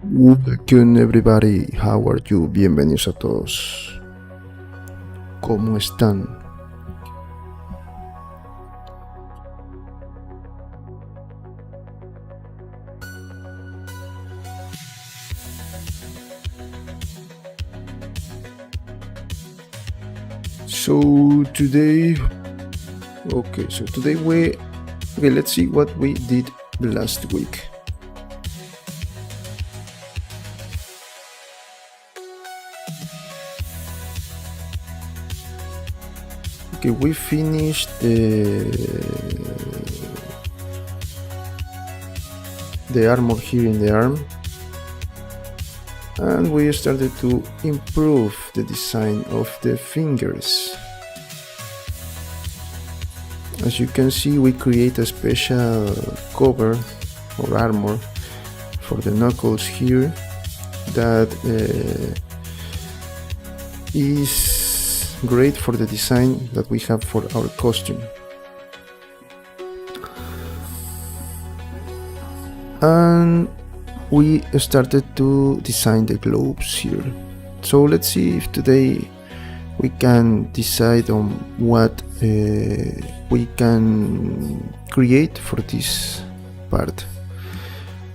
Welcome everybody, how are you? Bienvenidos a todos. ¿Cómo están? So today let's see what we did last week. Okay, we finished the armor here in the arm, and we started to improve the design of the fingers. As you can see, we create a special cover or armor for the knuckles here that is great for the design that we have for our costume. And we started to design the globes here. So let's see if today we can decide on what we can create for this part.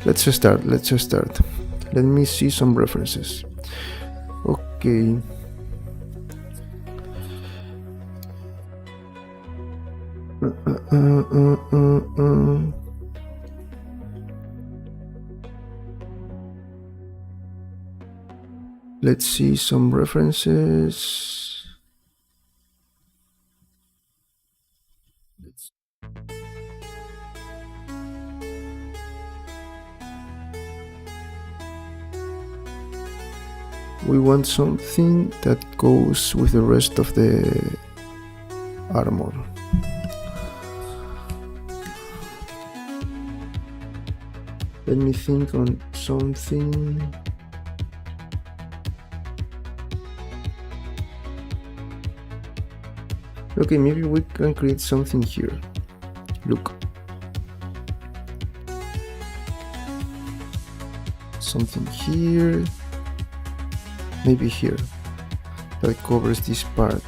Let's start. Let me see some references. Okay. Let's see some references. We want something that goes with the rest of the armor. Let me think on something. Okay, maybe we can create something here. Look. Something here. Maybe here. That covers this part.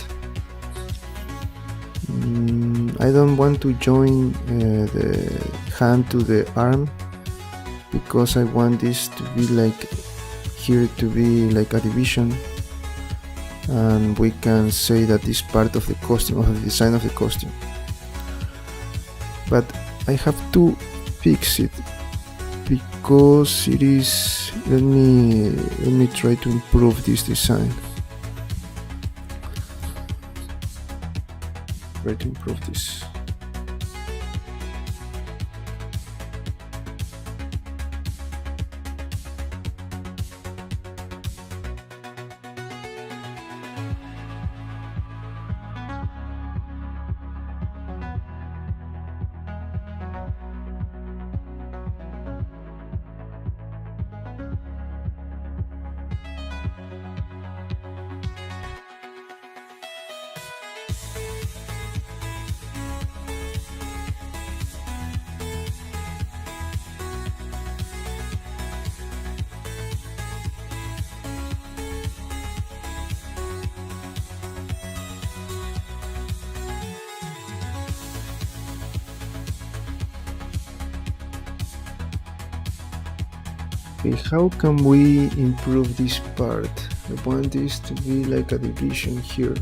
I don't want to join the hand to the arm, because I want this to be like here, to be like a division, and we can say that this part of the costume, of the design of the costume. But I have to fix it because it is. Let me try to improve this design. Try to improve this. Okay, how can we improve this part? I want this to be like a division here.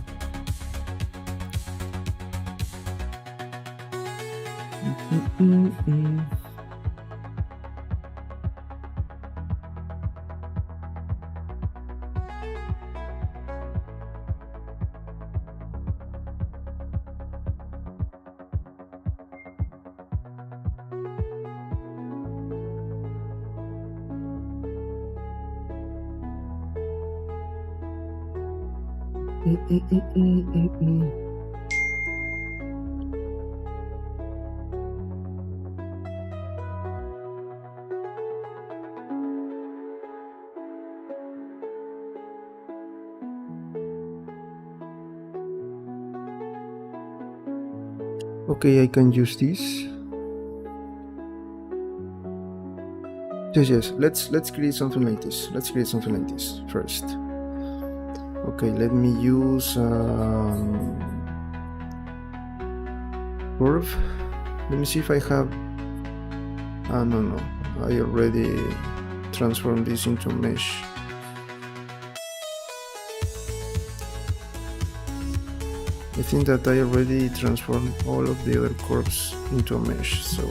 Okay, I can use this. Yes. Let's create something like this. Let's create something like this first. Okay, let me use curve. Let me see if I have. No. I already transformed this into mesh. I think that I already transformed all of the other curves into a mesh, so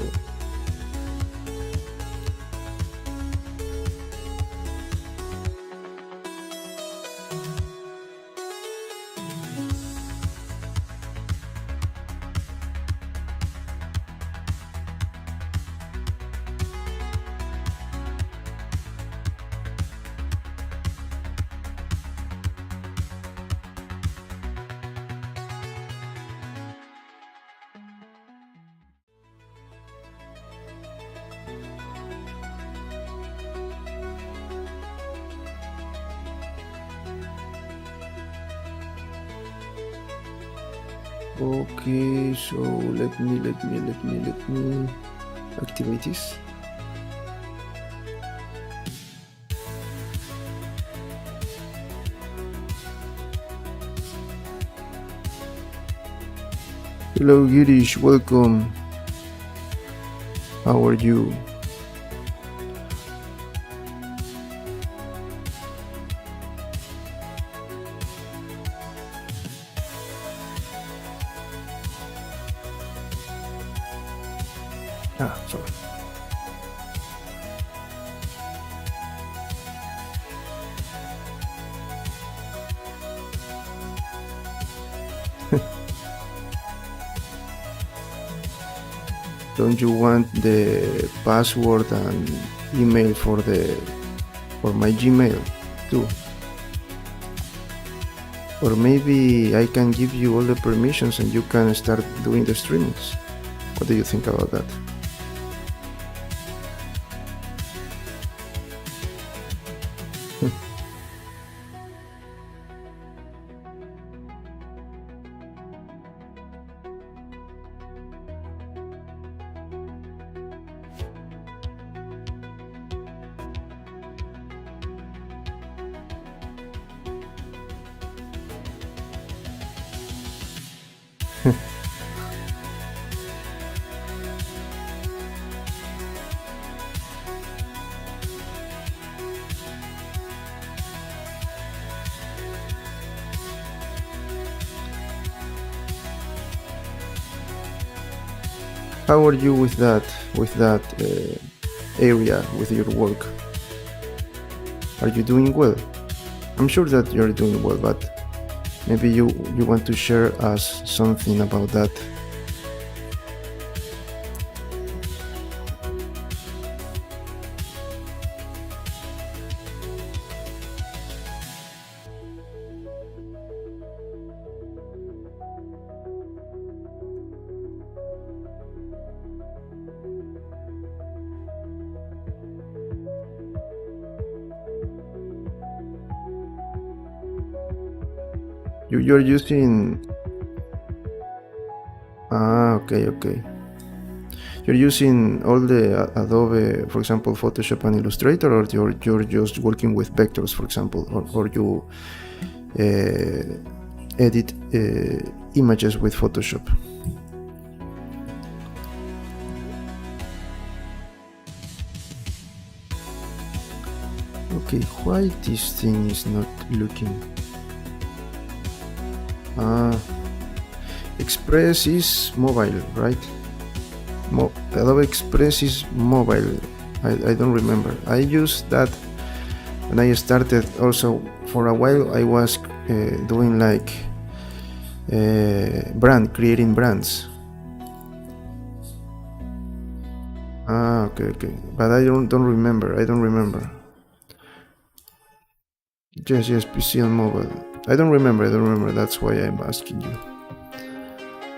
okay, so let me activate this. Hello Girish, welcome. How are you? Sorry. Don't you want the password and email for my Gmail too? Or maybe I can give you all the permissions and you can start doing the streamings. What do you think about that? How are you with that area with your work? Are you doing well? I'm sure that you're doing well, but maybe you want to share us something about that. You're using okay. You're using all the Adobe, for example, Photoshop and Illustrator, or you're just working with vectors, for example, or you edit images with Photoshop. Okay, why this thing is not looking? Express is mobile, right? Adobe Express is mobile. I don't remember. I used that when I started. Also, for a while I was doing like creating brands. Okay. But I don't remember. Yes, PC and mobile. I don't remember. That's why I'm asking you.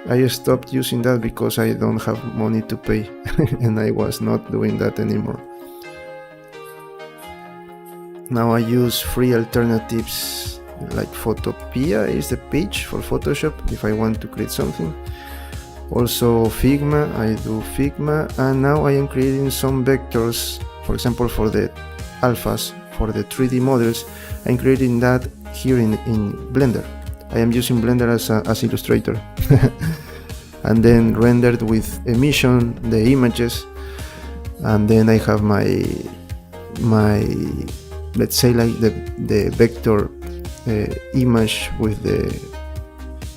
I stopped using that because I don't have money to pay and I was not doing that anymore. Now I use free alternatives like Photopea is the page for Photoshop if I want to create something. Also Figma, I do Figma, and now I am creating some vectors for example, for the alphas, for the 3D models, I'm creating that here in Blender. I am using Blender as Illustrator. And then rendered with emission the images, and then I have my let's say like the vector image with the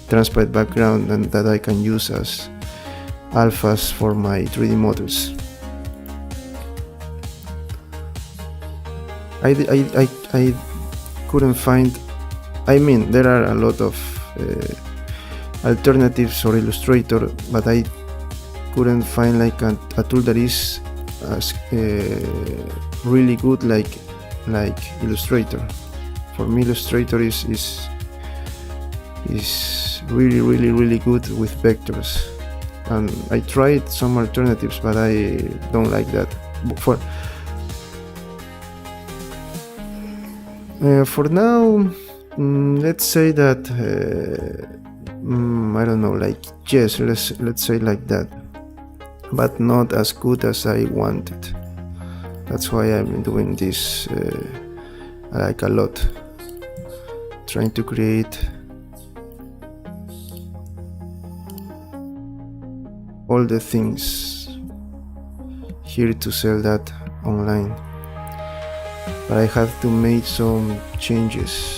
transparent background, and that I can use as alphas for my 3D models. I couldn't find, I mean, there are a lot of alternatives for Illustrator, but I couldn't find like a tool that is as really good like Illustrator. For me, Illustrator is really good with vectors, and I tried some alternatives, but I don't like that. For now, let's say that I don't know, like, yes, let's say like that, but not as good as I wanted. That's why I'm doing this like a lot, trying to create all the things here to sell that online. But I had to make some changes.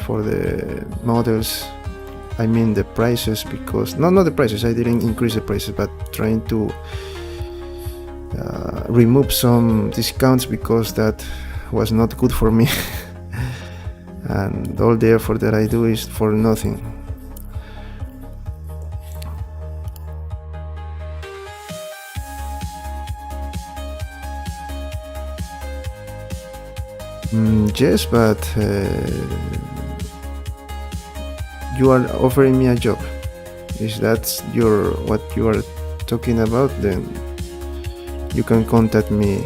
For the models. I mean the prices, because not the prices, I didn't increase the prices, but trying to remove some discounts, because that was not good for me. And all the effort that I do is for nothing. Yes, but you are offering me a job. If that's what you are talking about, then you can contact me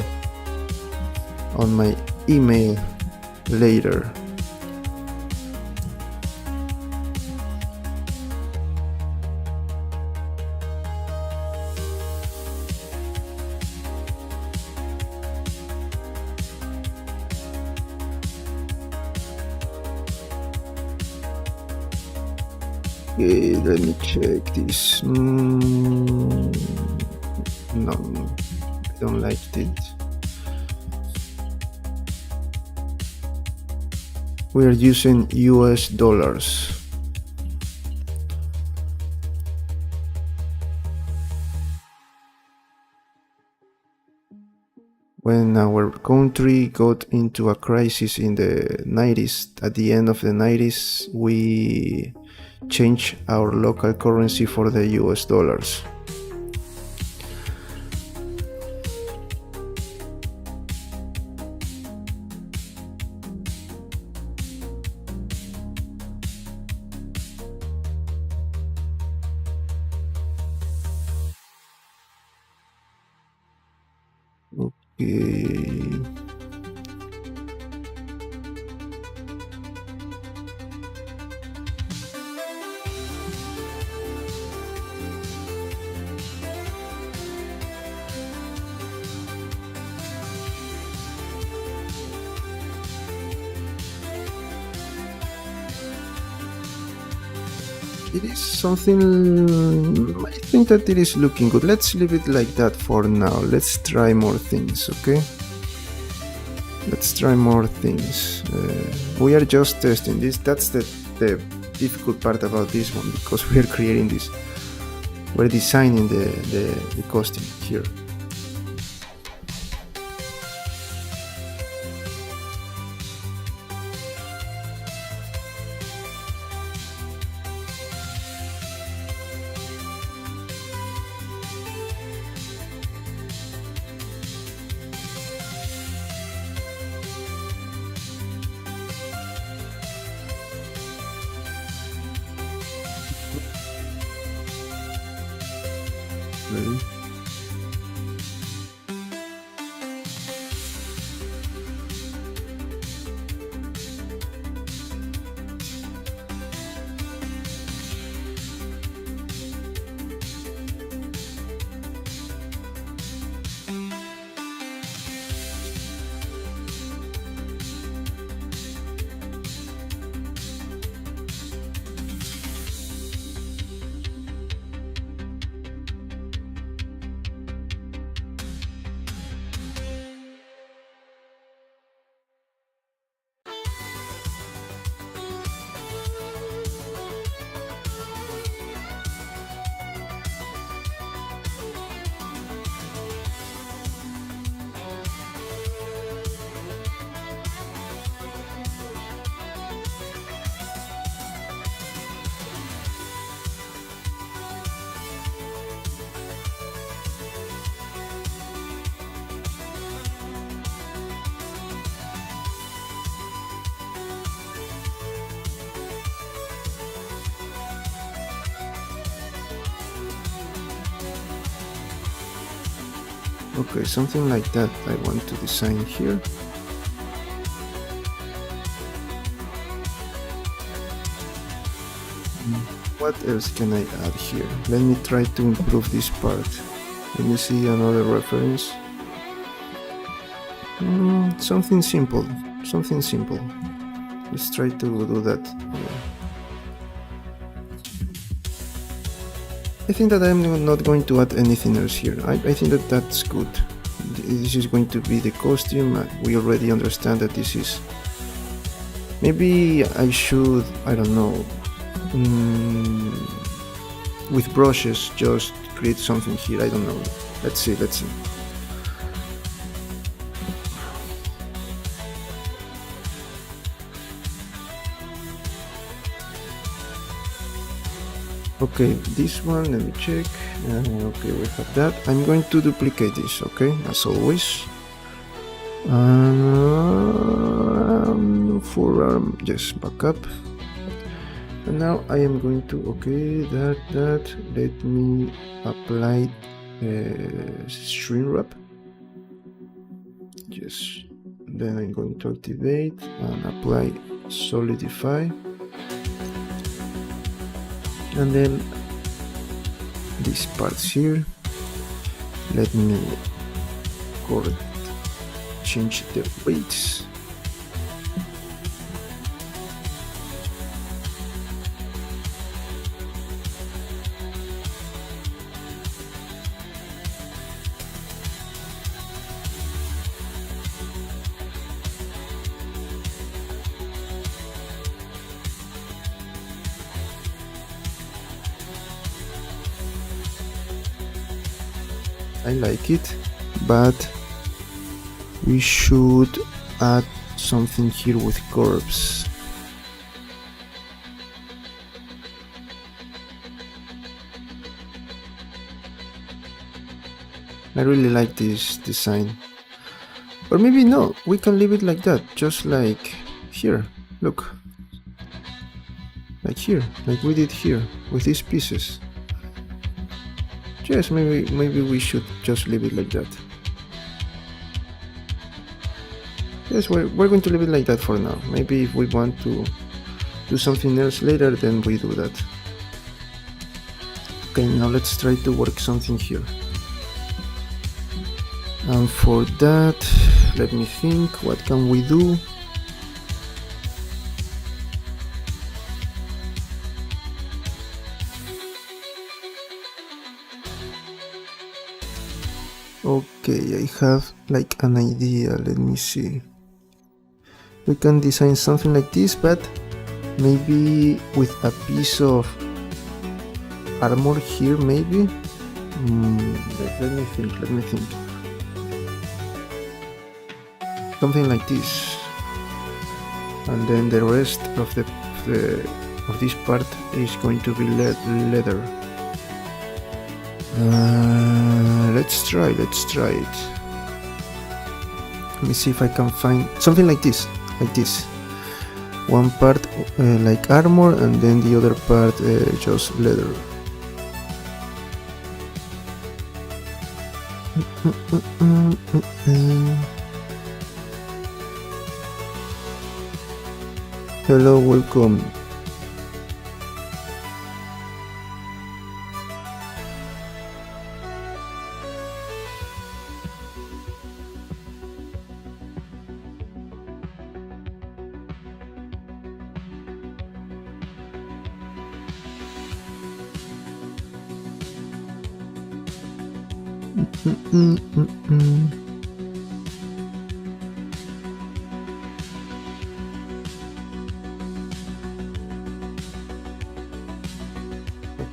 on my email later. Okay, let me check this. No, I don't like it. We are using US dollars. When our country got into a crisis in the 90s, at the end of the 90s, we changed our local currency for the US dollars. Okay. It is something, I think that it is looking good. Let's leave it like that for now. Let's try more things, okay? Let's try more things. We are just testing this. That's the difficult part about this one, because we are creating this. We're designing the costume here. Ready? Okay, something like that I want to design here. What else can I add here? Let me try to improve this part. Let me see another reference. Something simple. Something simple. Let's try to do that. I think that I'm not going to add anything else here. I think that that's good. This is going to be the costume. We already understand that this is... Maybe I should, I don't know, with brushes just create something here. I don't know. Let's see. Okay, this one, let me check. Okay, we have that. I'm going to duplicate this, okay, as always. Forearm, yes, back up. And now I am going to, okay, that, let me apply shrink wrap. Yes, then I'm going to activate and apply solidify. And then these parts here, let me change the weights. I like it, but we should add something here with curves. I really like this design. Or maybe no, we can leave it like that, just like here, look. Like here, like we did here, with these pieces. Yes, maybe we should just leave it like that. Yes, we're going to leave it like that for now. Maybe if we want to do something else later, then we do that. Okay, now let's try to work something here. And for that, let me think, what can we do? Okay, I have like an idea, let me see. We can design something like this, but maybe with a piece of armor here, maybe? Let me think. Something like this. And then the rest of this part is going to be leather. Let's try it. Let me see if I can find something like this. One part like armor, and then the other part just leather. Hello, welcome.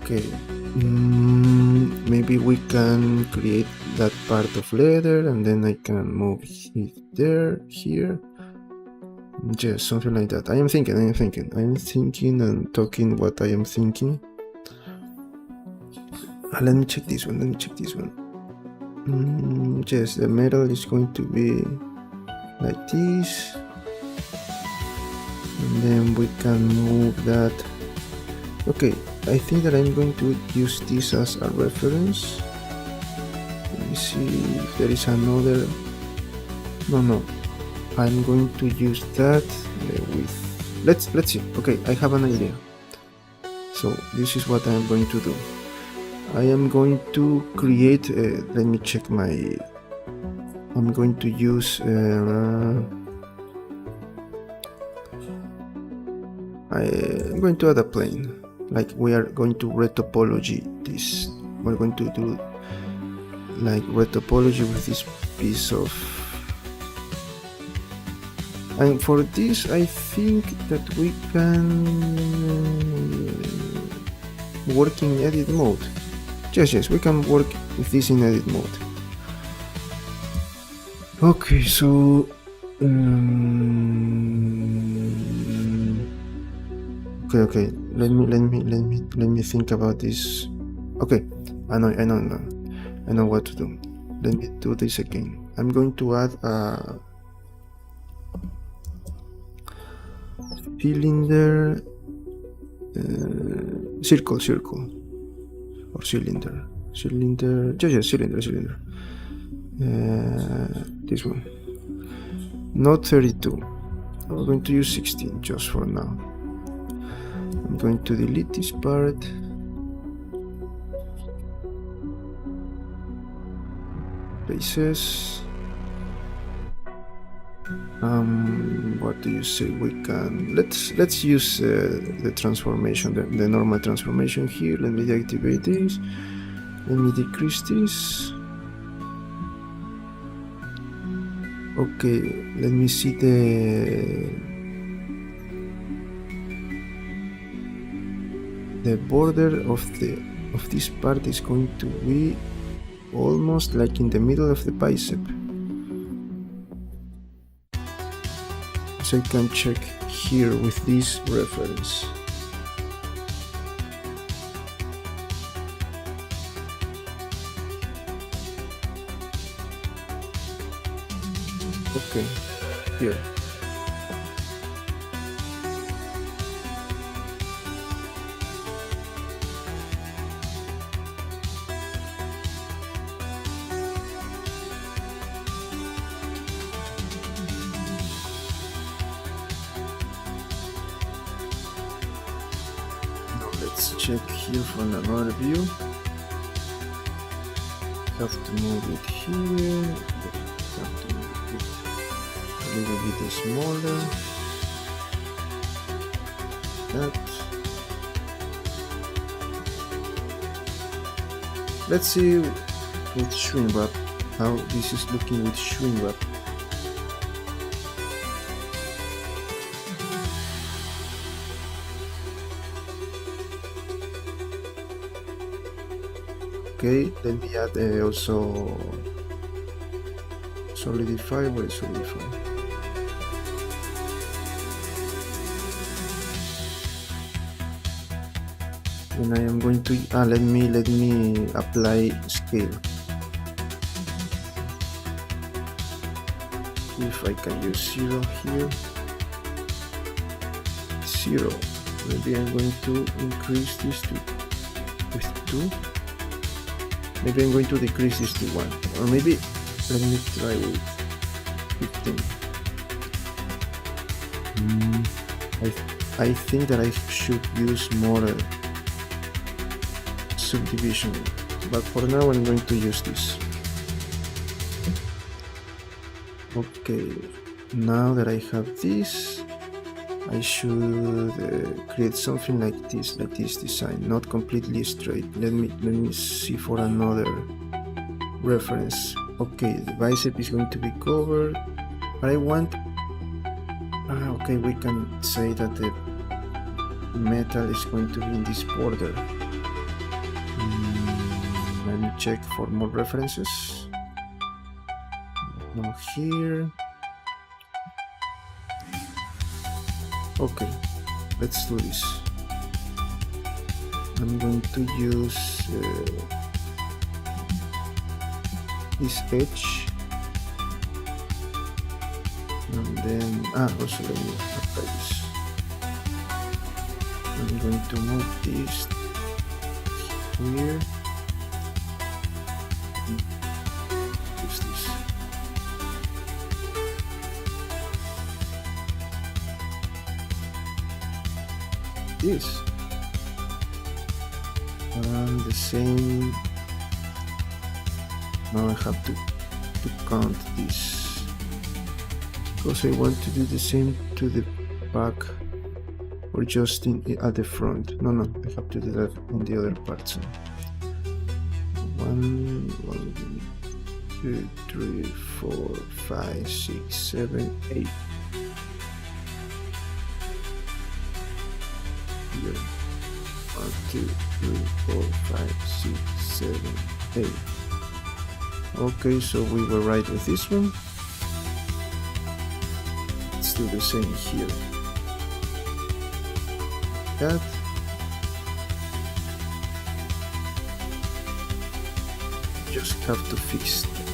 Okay, maybe we can create that part of leather, and then I can move it there, here. Yes, something like that. I am thinking and talking what I am thinking. Let me check this one. Yes, the metal is going to be like this, and then we can move that. Okay, I think that I'm going to use this as a reference. Let me see if there is another. No, I'm going to use that with. Let's see. Okay, I have an idea. So this is what I am going to do. I am going to create. Let me check my. I'm going to use. I'm going to add a plane. Like we are going to retopology this. We're going to do like retopology with this piece of. And for this, I think that we can work in edit mode. Yes, we can work with this in edit mode. Okay, so okay. Let me think about this. Okay, I know what to do. Let me do this again. I'm going to add a cylinder, circle, or cylinder. Yes, cylinder. This one, not 32. I'm going to use 16 just for now. I'm going to delete this part. Places. What do you say? We can let's use the transformation, the normal transformation here. Let me deactivate this. Let me decrease this. Okay, let me see the border of this part is going to be almost like in the middle of the bicep. So I can check here with this reference. Okay, here. Let's check here from another view. Have to move it here. Have to move it a little bit smaller. That. Let's see with shrink wrap how this is looking with shrink wrap. Okay, let me add also solidify. What is solidify? And I am going to let me apply scale. If I can use 0 here, 0. Maybe I'm going to increase this to with 2. Maybe I'm going to decrease this to 1, or maybe let me try with 15. I think that I should use more subdivision, but for now I'm going to use this. Okay, now that I have this, I should create something like this design, not completely straight. Let me see for another reference. Okay, the bicep is going to be covered, but I want. Okay, we can say that the metal is going to be in this border. Let me check for more references. Now here. Okay, let's do this. I'm going to use this edge, and then also let me apply this. I'm going to move this here. this. And the same. Now I have to count this because I want to do the same to the back or just at the front. No, I have to do that on the other parts. 1, 2, 3, 4, 5, 6, 7, 8. Here. 1, 2, 3, 4, 5, 6, 7, 8. Okay, so we were right with this one. Let's do the same here. That. Just have to fix that.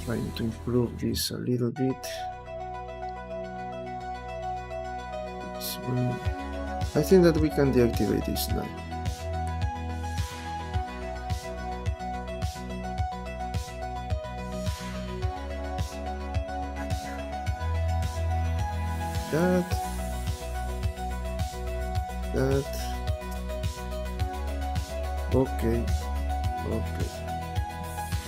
Trying to improve this a little bit. This one. I think that we can deactivate this now. That. Okay.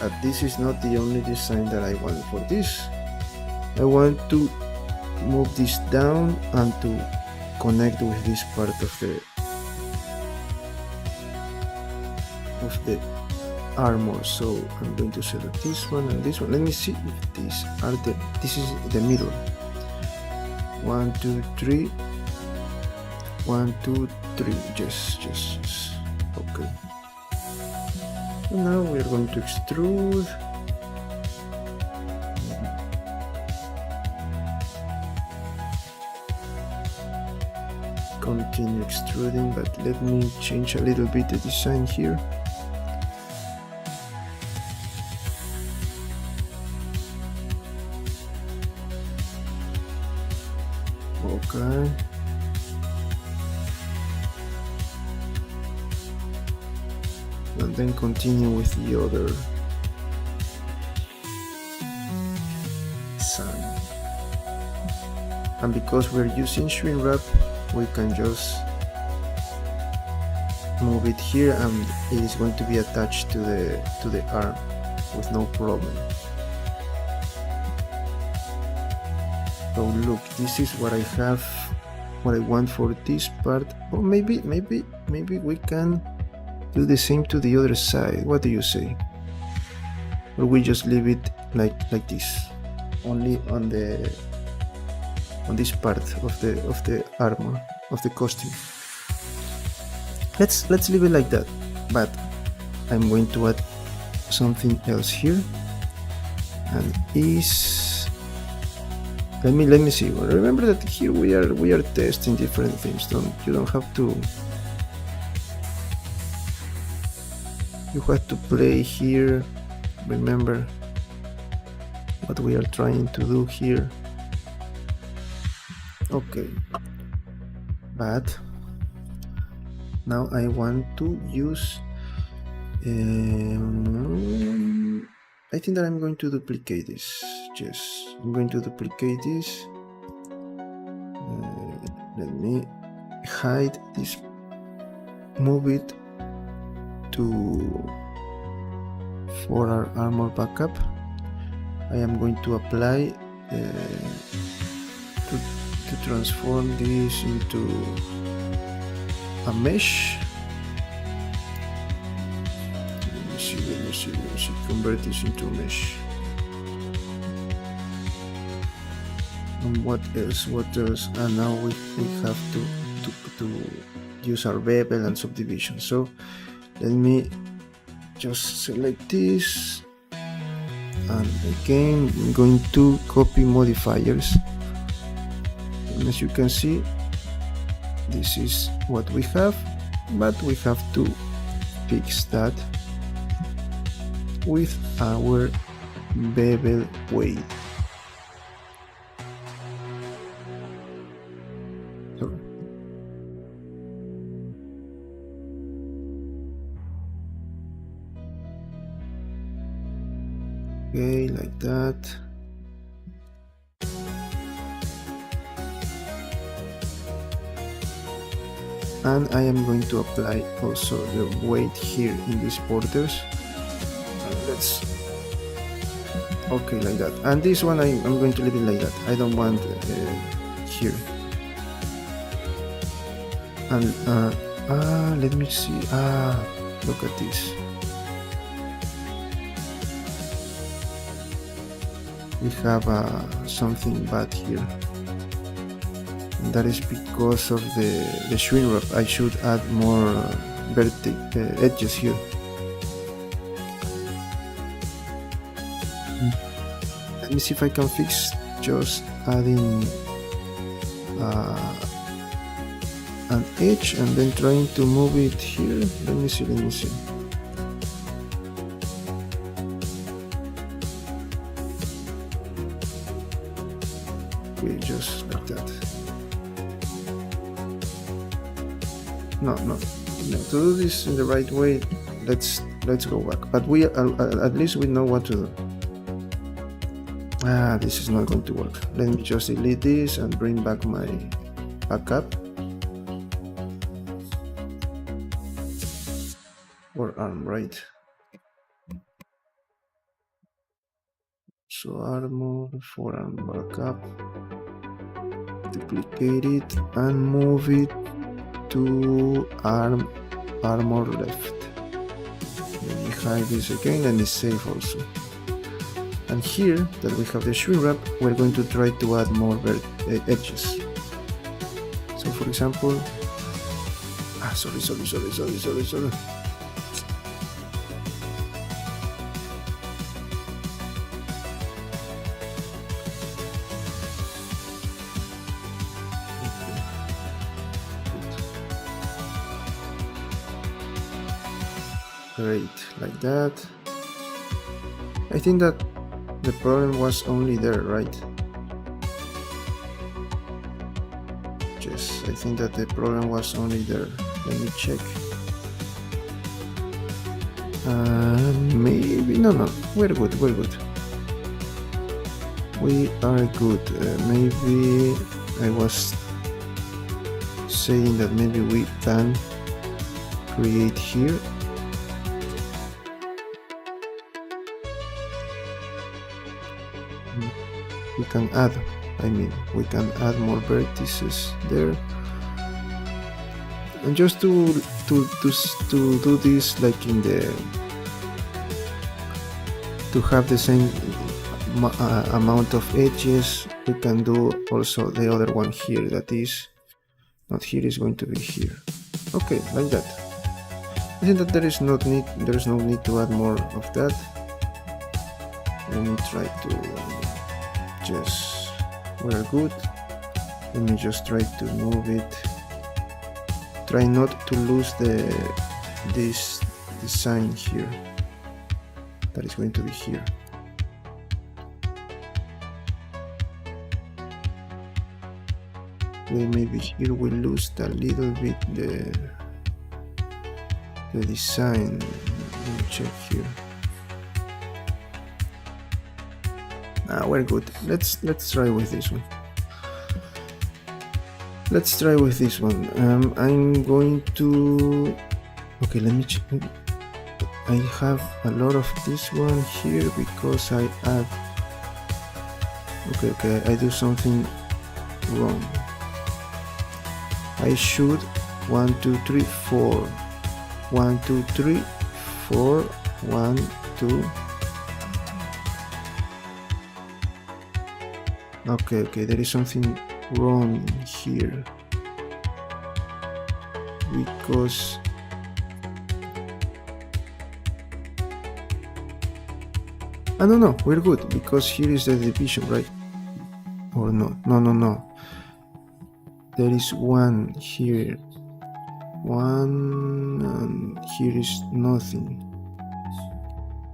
But this is not the only design that I want for this. I want to move this down and to connect with this part of the armor. So I'm going to select this one and this one. Let me see if this is the middle. 1, 2, 3. 1, 2, 3. Yes. Okay. And now we are going to extrude. Continue extruding, but let me change a little bit the design here. Okay. And then continue with the other design. And because we're using shrink wrap, we can just move it here and it is going to be attached to the arm with no problem. So look, this is what I have, what I want for this part. Or maybe we can do the same to the other side. What do you say? Or we just leave it like this, only on this part of the armor, of the costume. Let's leave it like that. But I'm going to add something else here, and is let me see. Well, remember that here we are testing different things. You don't have to. You have to play here. Remember what we are trying to do here. Okay, but now I want to use I think that I'm going to duplicate this. Yes, I'm going to duplicate this. Let me hide this, move it for our armor backup. I am going to apply to transform this into a mesh. Let me see, convert this into a mesh. And what else? And now we have to use our bevel and subdivision. So let me just select this, and again I'm going to copy modifiers. And as you can see, this is what we have, but we have to fix that with our bevel weight. Okay, like that. and I am going to apply also the weight here in these borders. Let's okay, like that. And this one I'm going to leave it like that. I don't want here. And let me see. Look at this. We have something bad here. And that is because of the shrink wrap. I should add more edges here. Let me see if I can fix just adding an edge and then trying to move it here. Let me see. Okay, just like that. No. To do this in the right way, let's go back. But we at least we know what to do. This is not going to work. Let me just delete this and bring back my backup. Or arm, right? So armor, forearm, backup. Duplicate it and move it to armor left. Let me hide this again and it's safe also. And here that we have the shrink wrap, we're going to try to add more edges. So for example, sorry. Great, like that. I think that the problem was only there, right? Yes, I think that the problem was only there. Let me check. Maybe, no, we're good. We are good. Maybe I was saying that maybe we can create here. We can add more vertices there, and just to do this like in the to have the same amount of edges, we can do also the other one here, that is not here, is going to be here. Okay, like that. I think that there is no need to add more of that. Let me try to just, we're good. Let me just try to move it. Try not to lose this design here. That is going to be here. Then maybe here we lose a little bit the design. Let me check here. We're good. Let's try with this one. I'm going to. Okay, let me check. I have a lot of this one here because I add. Okay. I do something wrong. I should 1 2 3 4 1 2 3 4 1 2. Okay, there is something wrong here because no, we're good because here is the division, right? Or no. There is one here, one, and here is nothing.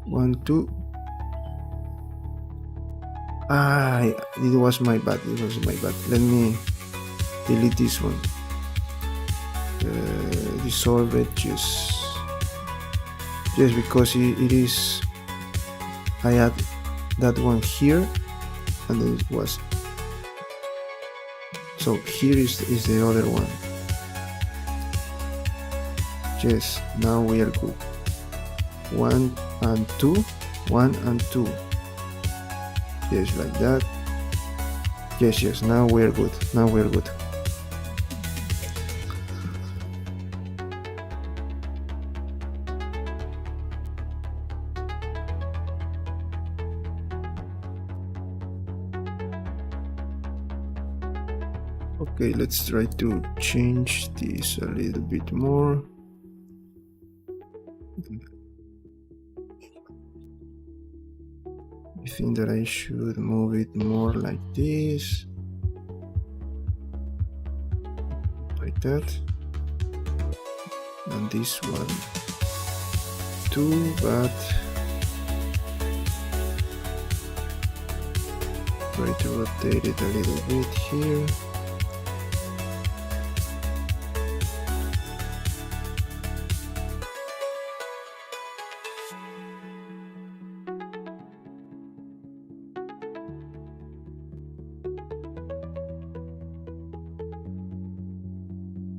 1 2. It was my bad. Let me delete this one. Dissolve edges. Yes, because it is. I add that one here, and then it was. So here is the other one. Yes, now we are good. 1 and 2, 1 and 2. Yes, like that. Yes, now we are good. Now we are good. Okay, let's try to change this a little bit more. I think that I should move it more like this. Like that. And this one too, but try to rotate it a little bit here.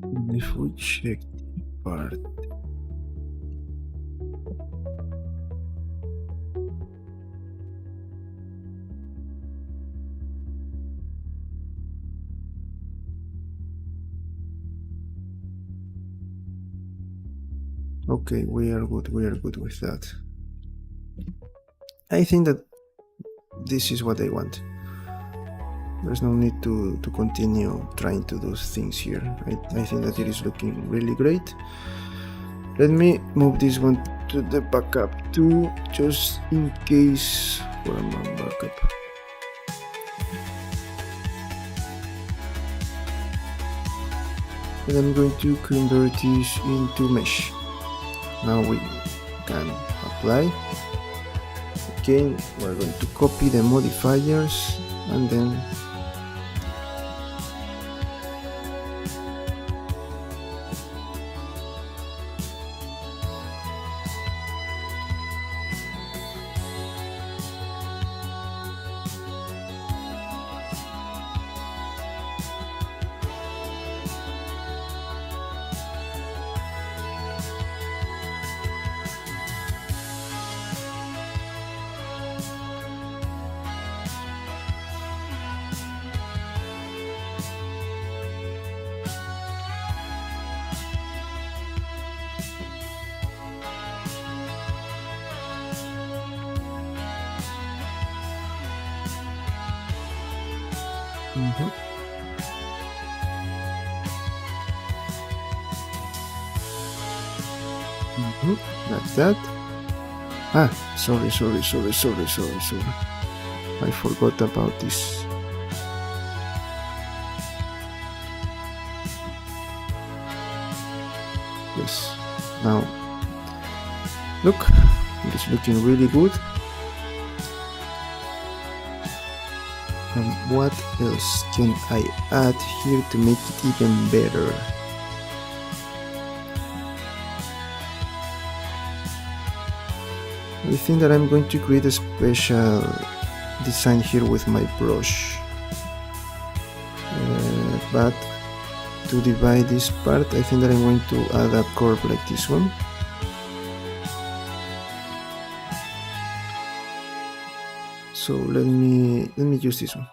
And if we check the part, okay, we are good with that. I think that this is what I want. There's no need to continue trying to do things here. I think that it is looking really great. Let me move this one to the backup too, just in case for my backup. And I'm going to convert this into mesh. Now we can apply. Again, we're going to copy the modifiers and then like that. Sorry. I forgot about this. Yes. Now, look, it's looking really good. And what else can I add here to make it even better? I think that I'm going to create a special design here with my brush. But to divide this part, I think that I'm going to add a curve like this one. So let me use this one.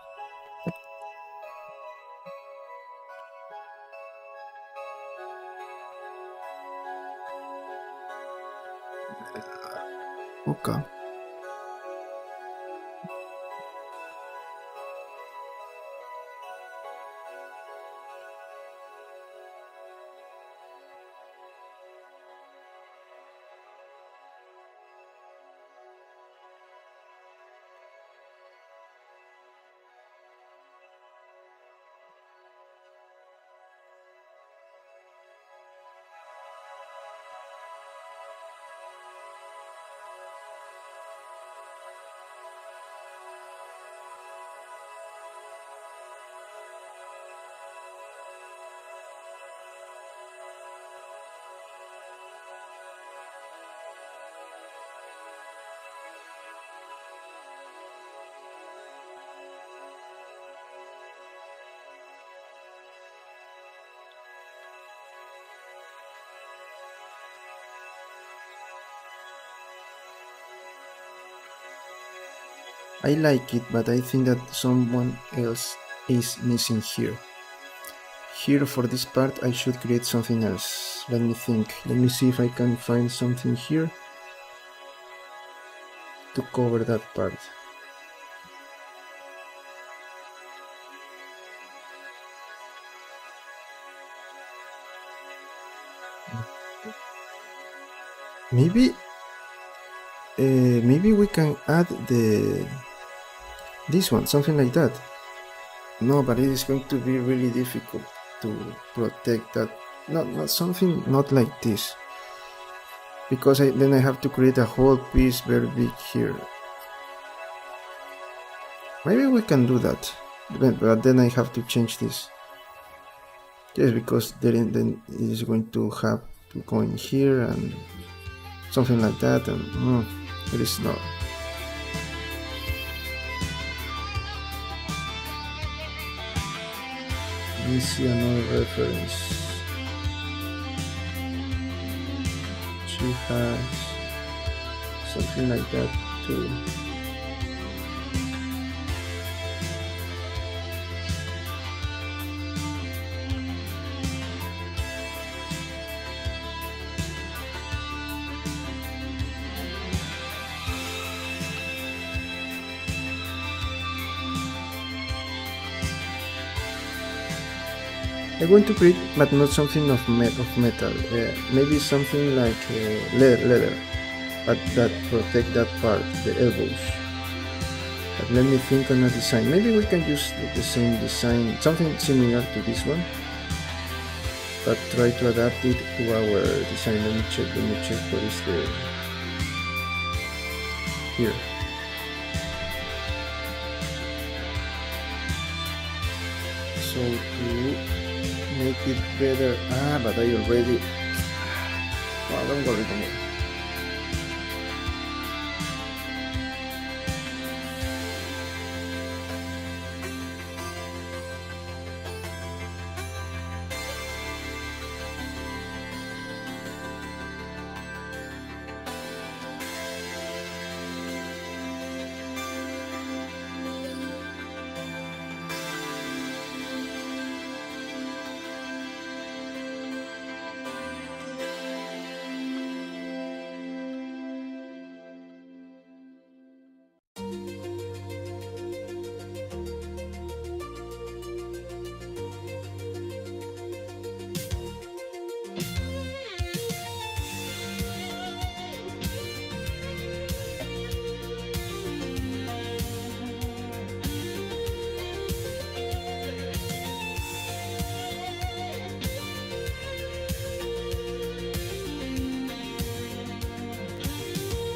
Okay. I like it, but I think that someone else is missing here. Here for this part I should create something else. Let me think. Let me see if I can find something here to cover that part. Maybe maybe we can add this one, something like that. No, but it is going to be really difficult to protect that. Not something not like this, because then I have to create a whole piece very big here. Maybe we can do that, but then I have to change this. Yes, because then it is going to have to go in here and something like that, and it is not. Let me see another reference. She has something like that too. I want to create, but not something of metal. Maybe something like leather, but that protect that part, the elbows. But let me think on a design. Maybe we can use the same design, something similar to this one, but try to adapt it to our design. Let me check what is there. Here. So to make it better, but I already, well, don't worry, don't worry.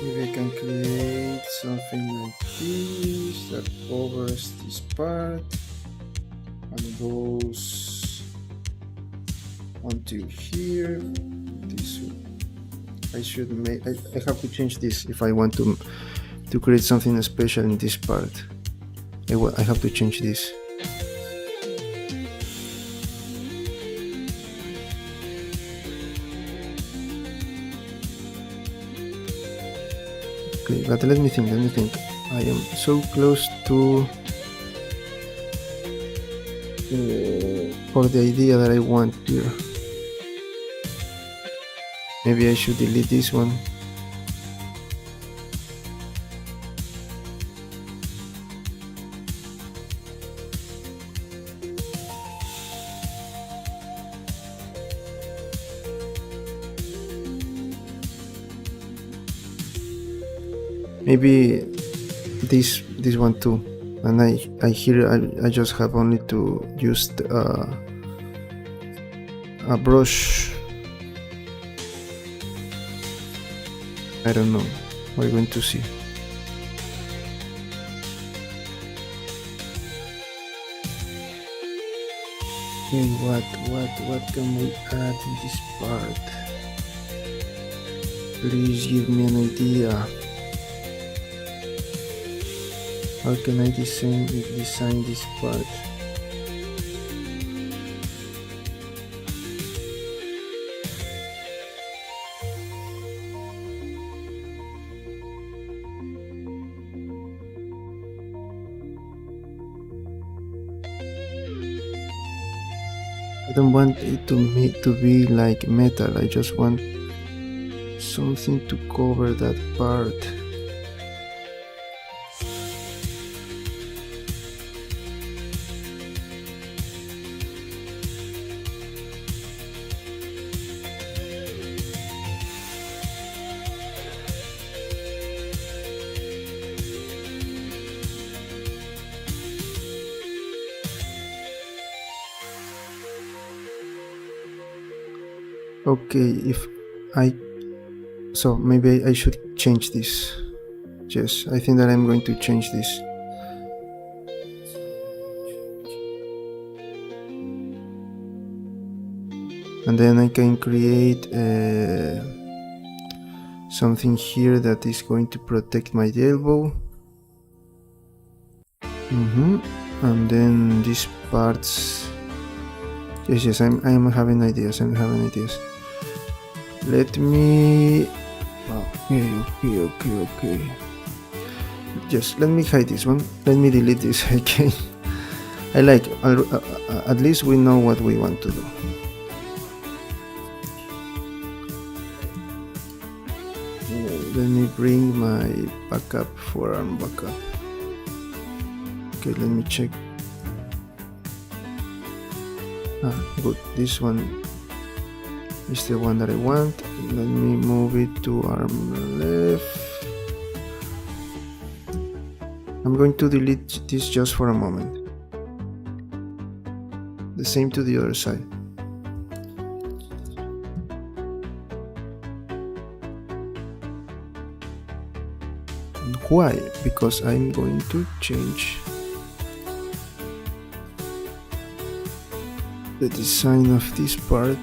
Maybe I can create something like this that covers this part and goes onto here. This I should make. I have to change this if I want to create something special in this part. I have to change this. Okay, but let me think. I am so close to for the idea that I want here. Maybe I should delete this one. Maybe this one too, and I just have only to use a brush. I don't know. We're going to see. Okay, what can we add in this part? Please give me an idea. How can I design this part? I don't want it to be like metal. I just want something to cover that part. Okay, if I so maybe I should change this. Yes, I think that I'm going to change this. And then I can create something here that is going to protect my elbow. And then these parts. Yes, I'm having ideas. Let me. Okay. Just let me hide this one. Let me delete this again. I like. At least we know what we want to do. Let me bring my forearm backup. Okay, let me check. Good. This one is the one that I want. Let me move it to arm left. I'm going to delete this just for a moment. The same to the other side. Why? Because I'm going to change the design of this part.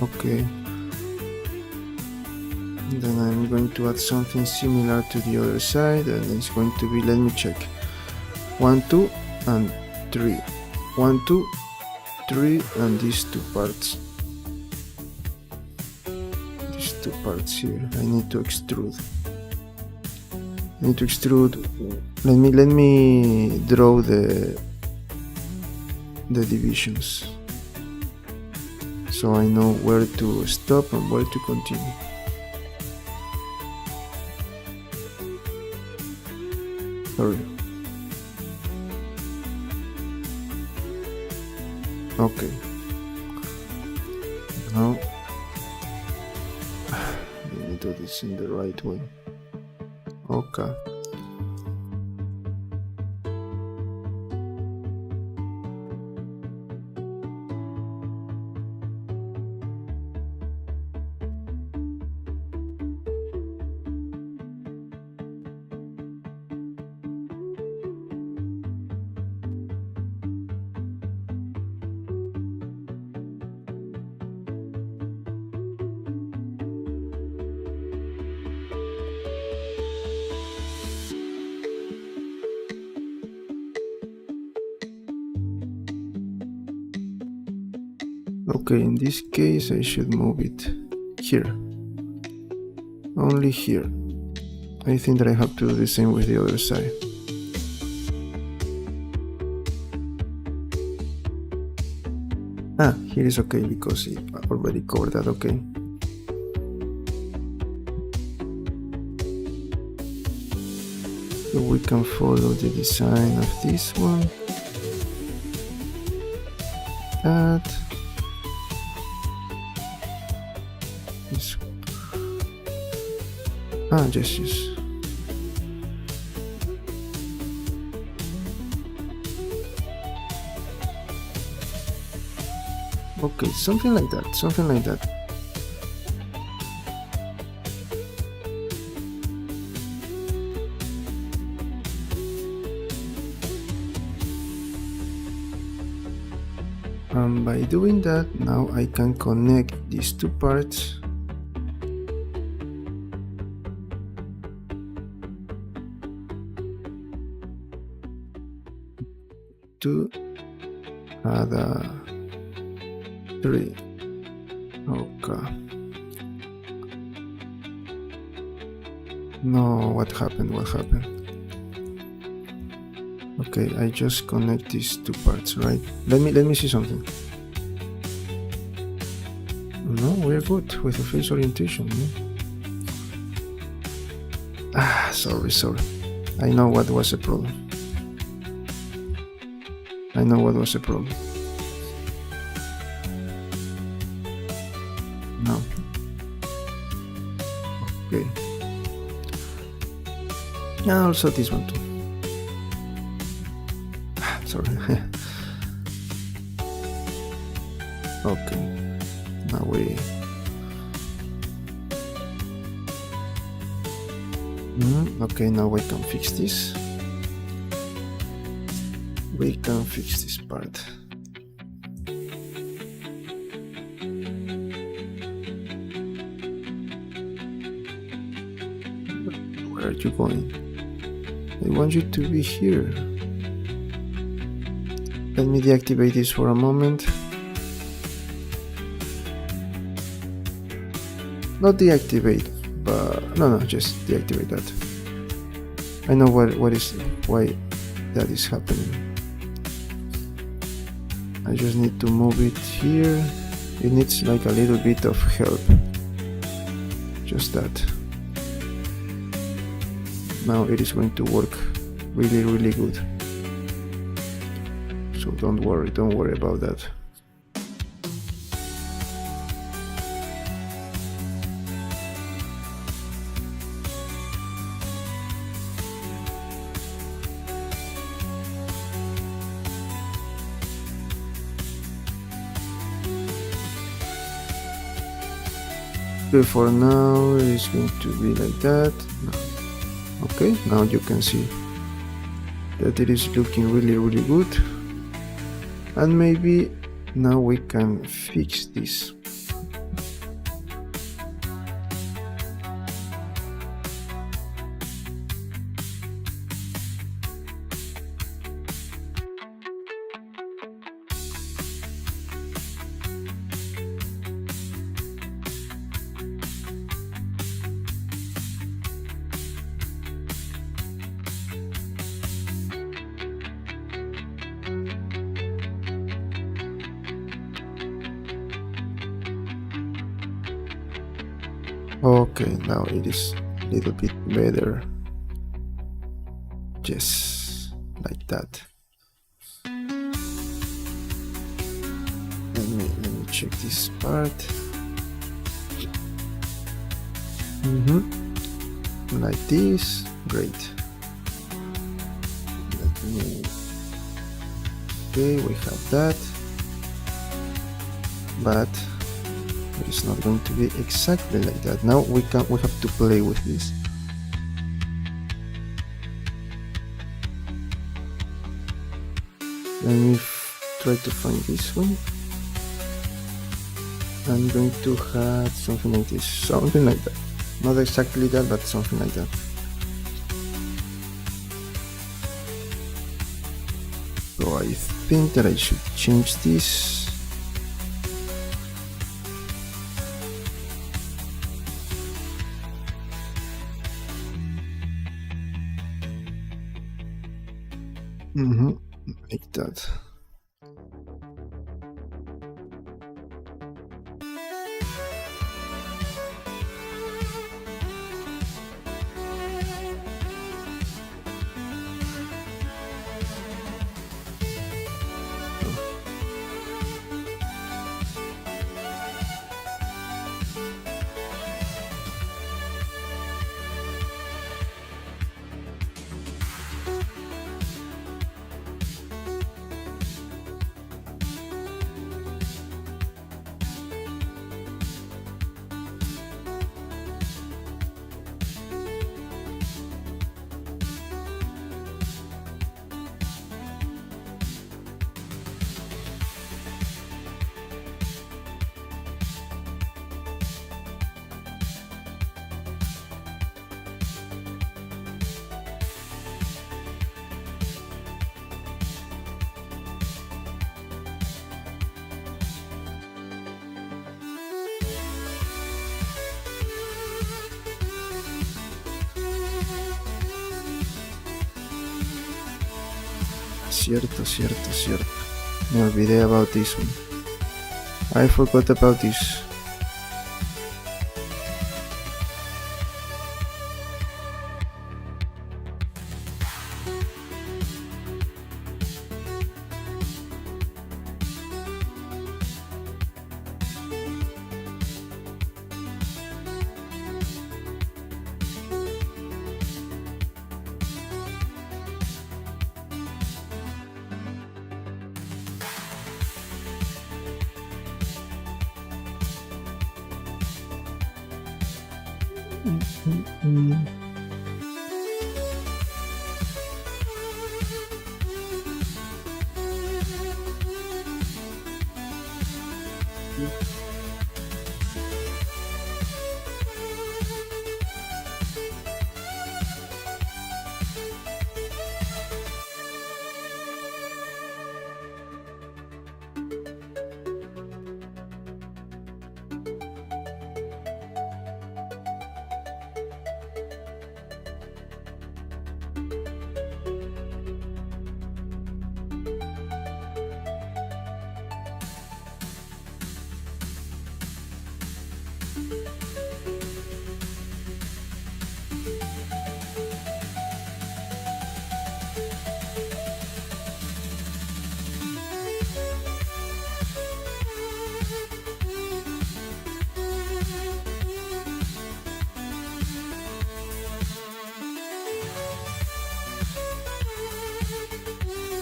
Okay. And then I'm going to add something similar to the other side, and it's going to be, let me check, 1 2 and 3, 1 2 3, and these two parts here I need to extrude. Let me draw the divisions so I know where to stop and where to continue. Sorry. Okay. Now let me do this in the right way. Okay. Okay, in this case I should move it here. Only here. I think that I have to do the same with the other side. Here is okay because it already covered that, okay. So we can follow the design of this one. That. This. Yes. Okay, something like that. And by doing that, now I can connect these two parts to add 3 Okay. No, what happened? What happened? Okay, I just connect these two parts, right? Let me see something. No, we're good with the face orientation. No? Sorry. I know what was the problem. No. Okay. And also this one too. Sorry. Okay. Now we. Okay, now we can fix this. We can fix this part. Where are you going? I want you to be here. Let me deactivate this for a moment. Not deactivate, but no, just deactivate that. I know why that is happening. I just need to move it here. It needs like a little bit of help. Just that. Now it is going to work really good. So don't worry about that. Okay, for now it's going to be like that. Okay, now you can see that it is looking really good. And maybe now we can fix this. Okay, now it is a little bit better. Just like that. Let me check this part. Like this. Great. Okay, we have that. But it's not going to be exactly like that. Now we have to play with this. Let me try to find this one. I'm going to have something like this, something like that. Not exactly that, but something like that. So I think that I should change this. Like that. cierto, cierto, cierto. Me olvidé about this one. I forgot about this. Mm.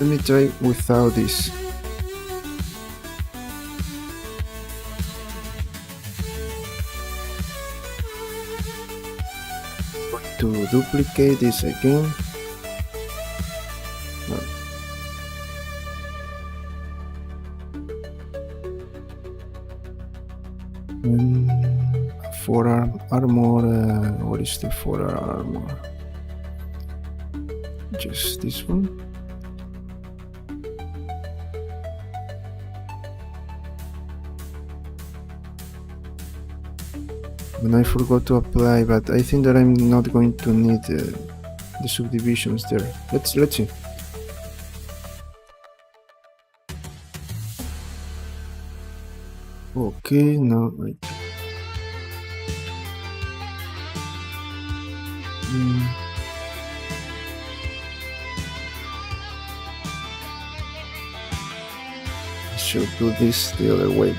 Let me try without this. To duplicate this again. No. Forearm armor. What is the forearm armor? Just this one. And I forgot to apply, but I think that I'm not going to need the subdivisions there. Let's see. Okay, now I should do this the other way.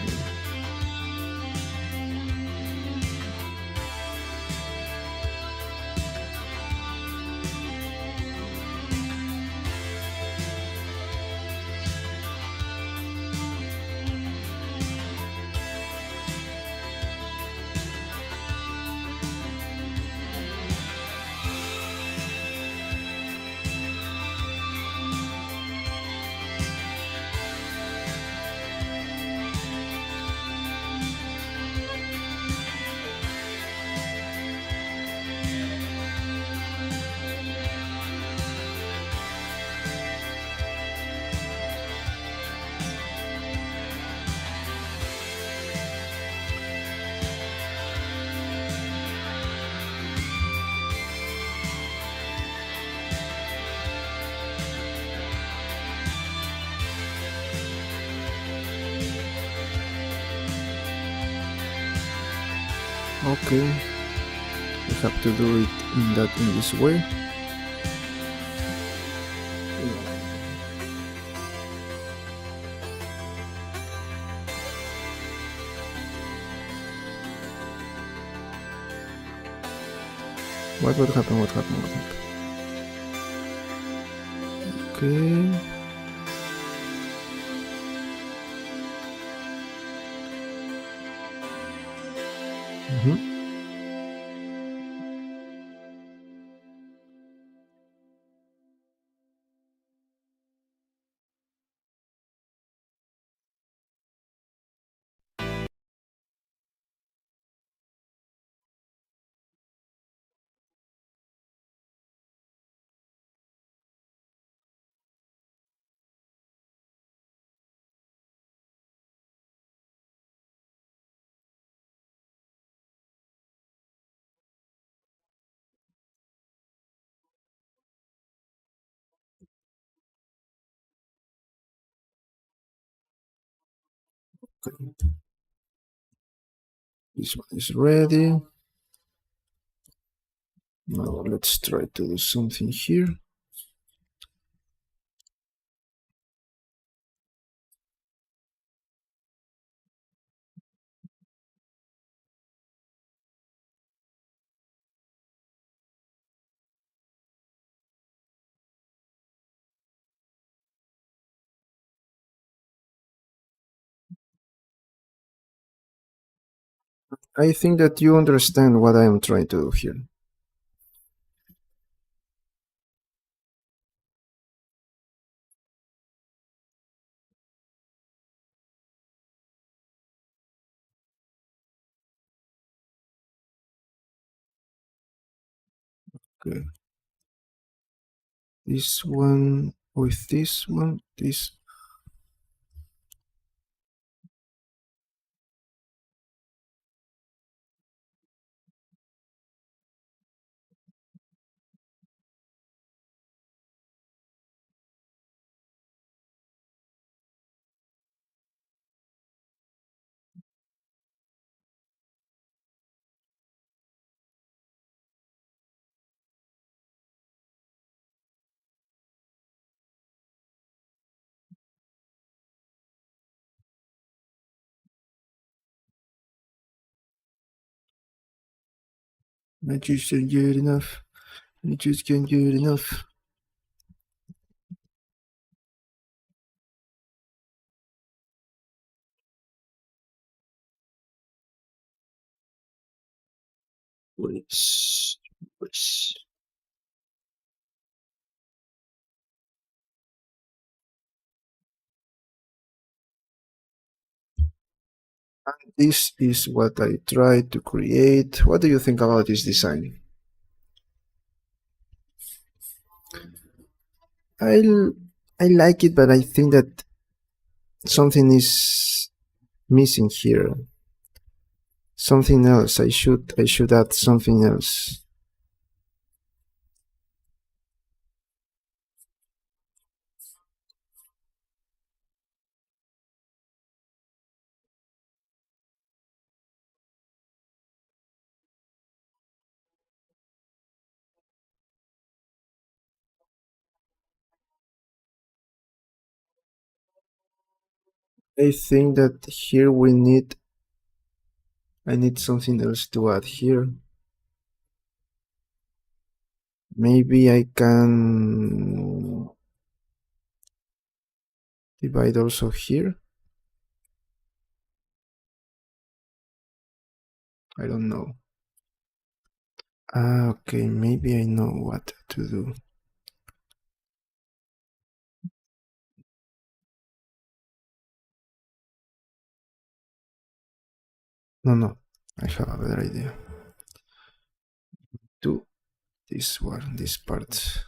Okay, we have to do it in this way. What happened? What happened? Okay. Okay. This one is ready. Now let's try to do something here. I think that you understand what I am trying to do here. Okay. This one with this one, this. I just can't get enough. I just can't get enough. Which, which. This is what I tried to create. What do you think about this design? I I like it, but I think that something is missing here. Something else. I should add something else. I think that here I need something else to add here. Maybe I can divide also here. I don't know. Ah, okay, maybe I know what to do. No, no, I have a better idea. Do this one, this part.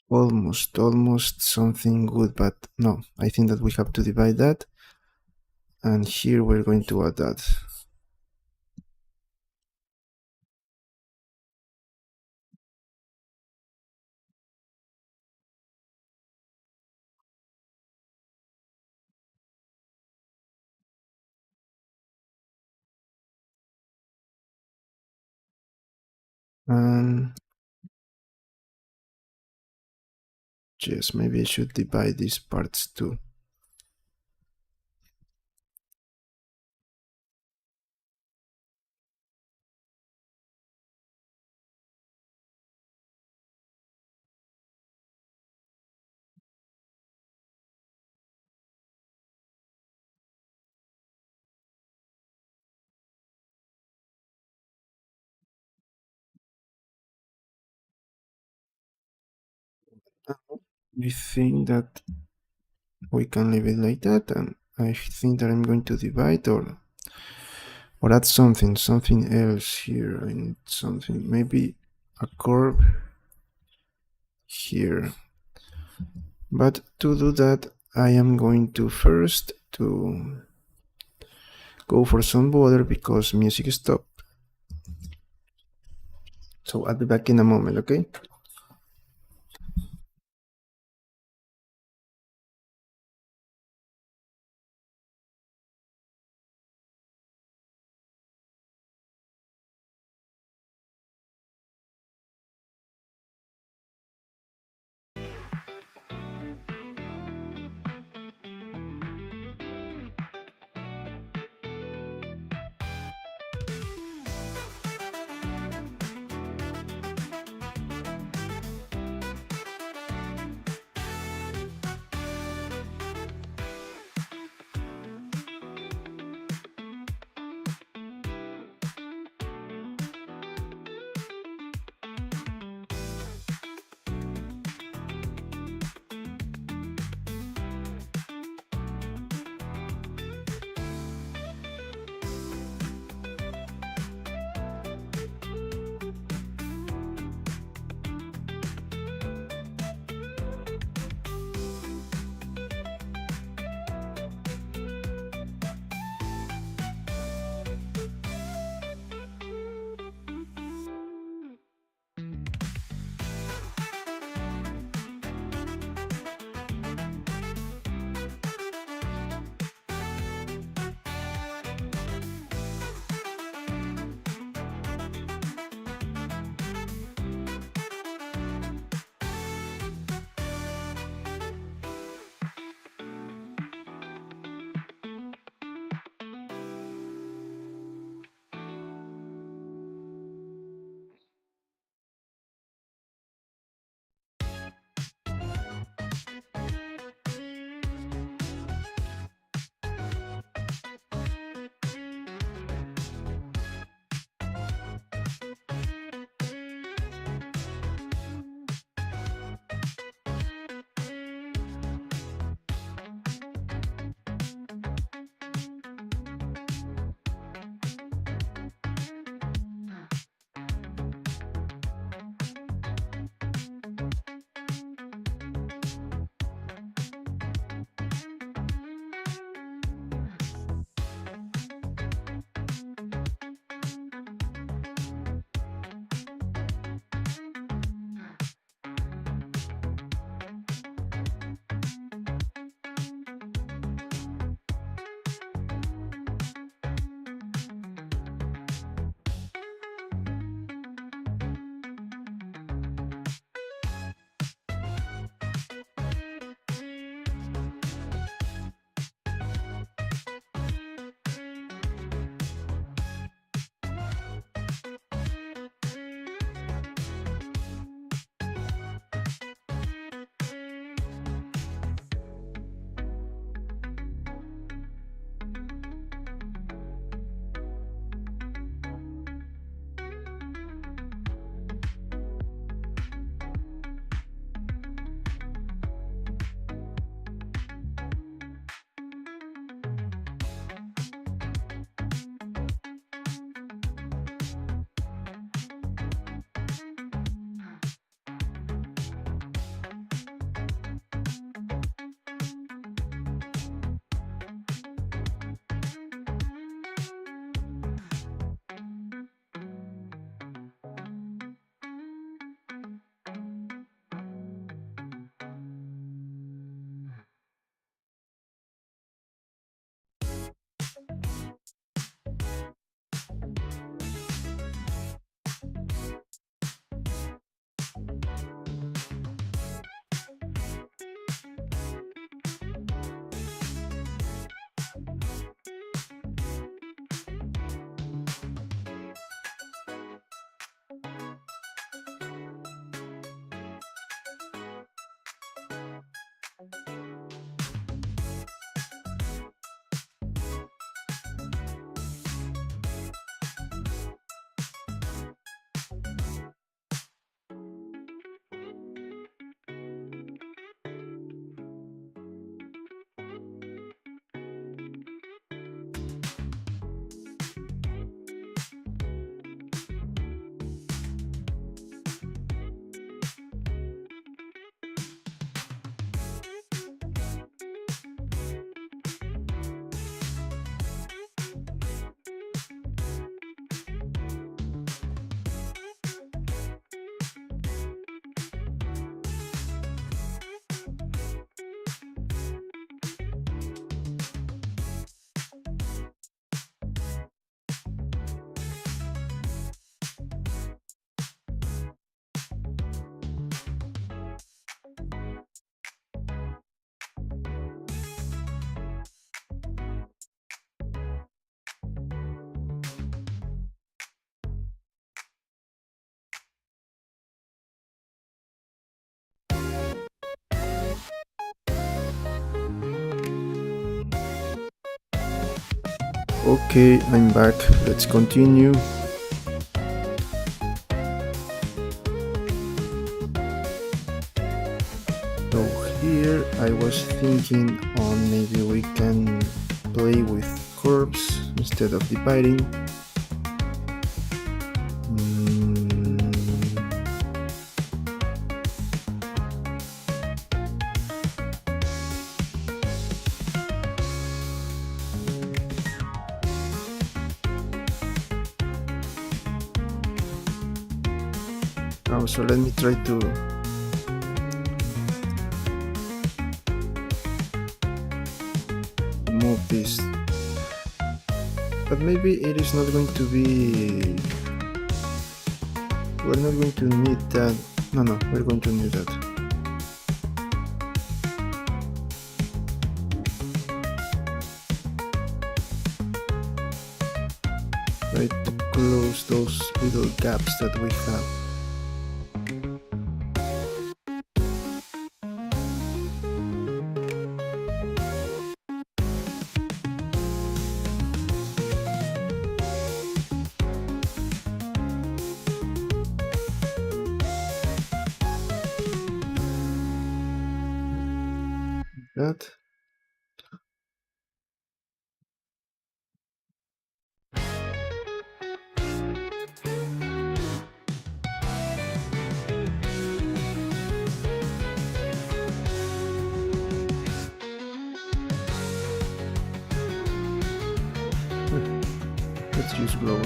Almost something good, but no, I think that we have to divide that, and here we're going to add that. And yes, maybe I should divide these parts too. We think that we can leave it like that, and I think that I'm going to divide, or or add something else here. I need something, maybe a curve here. But to do that, I am going to first to go for some border because music stopped. So I'll be back in a moment, okay? Okay, I'm back. Let's continue. So here I was thinking on maybe we can play with curves instead of dividing. So let me try to move this, but maybe it is not going to be, we're not going to need that. No, we're going to need that. Try to close those little gaps that we have. That. Let's use blower.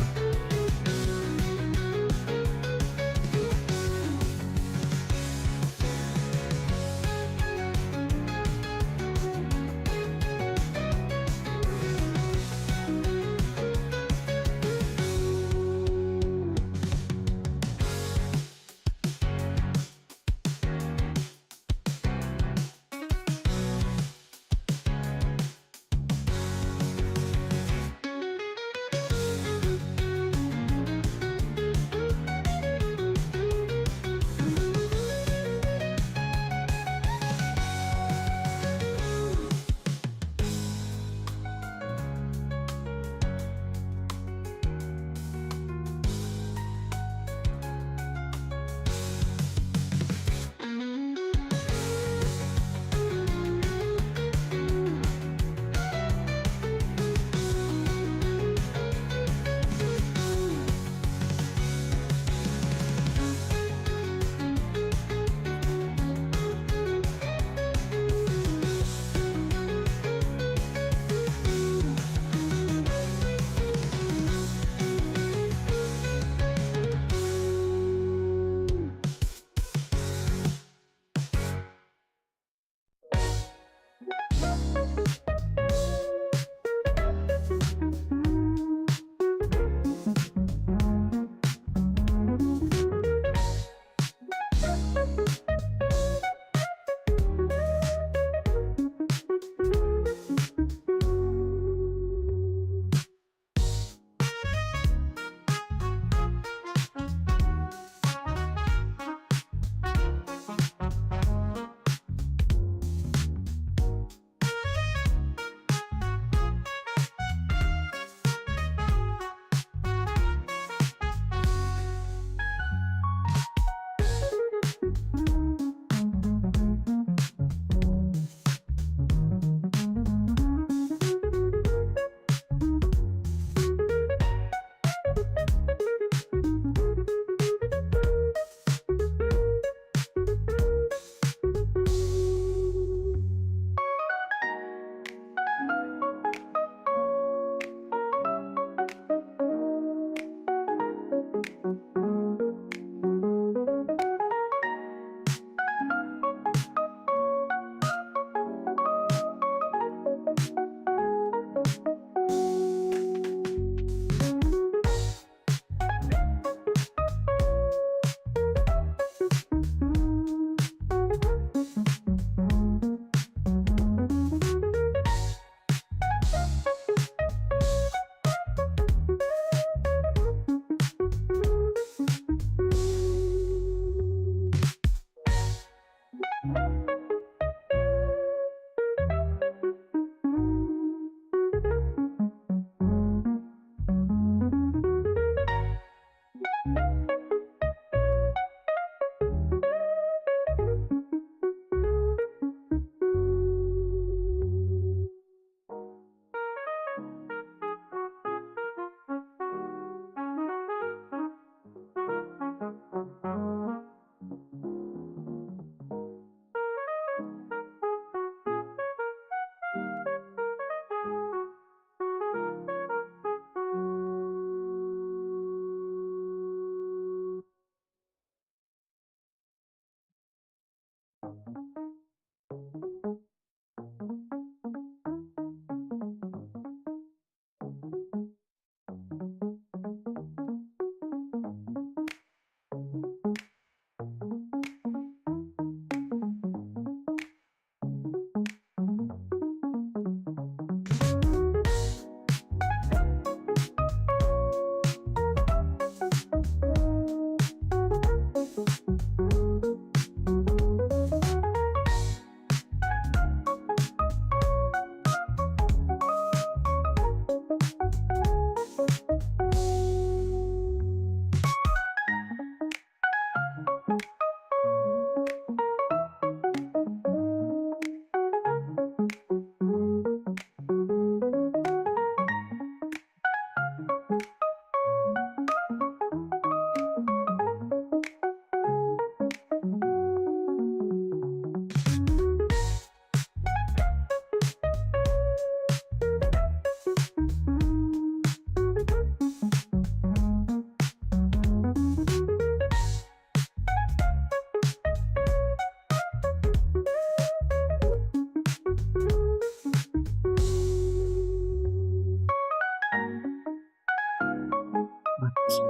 So.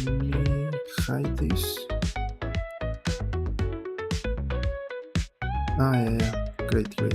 Let me hide this. Yeah. Great, great.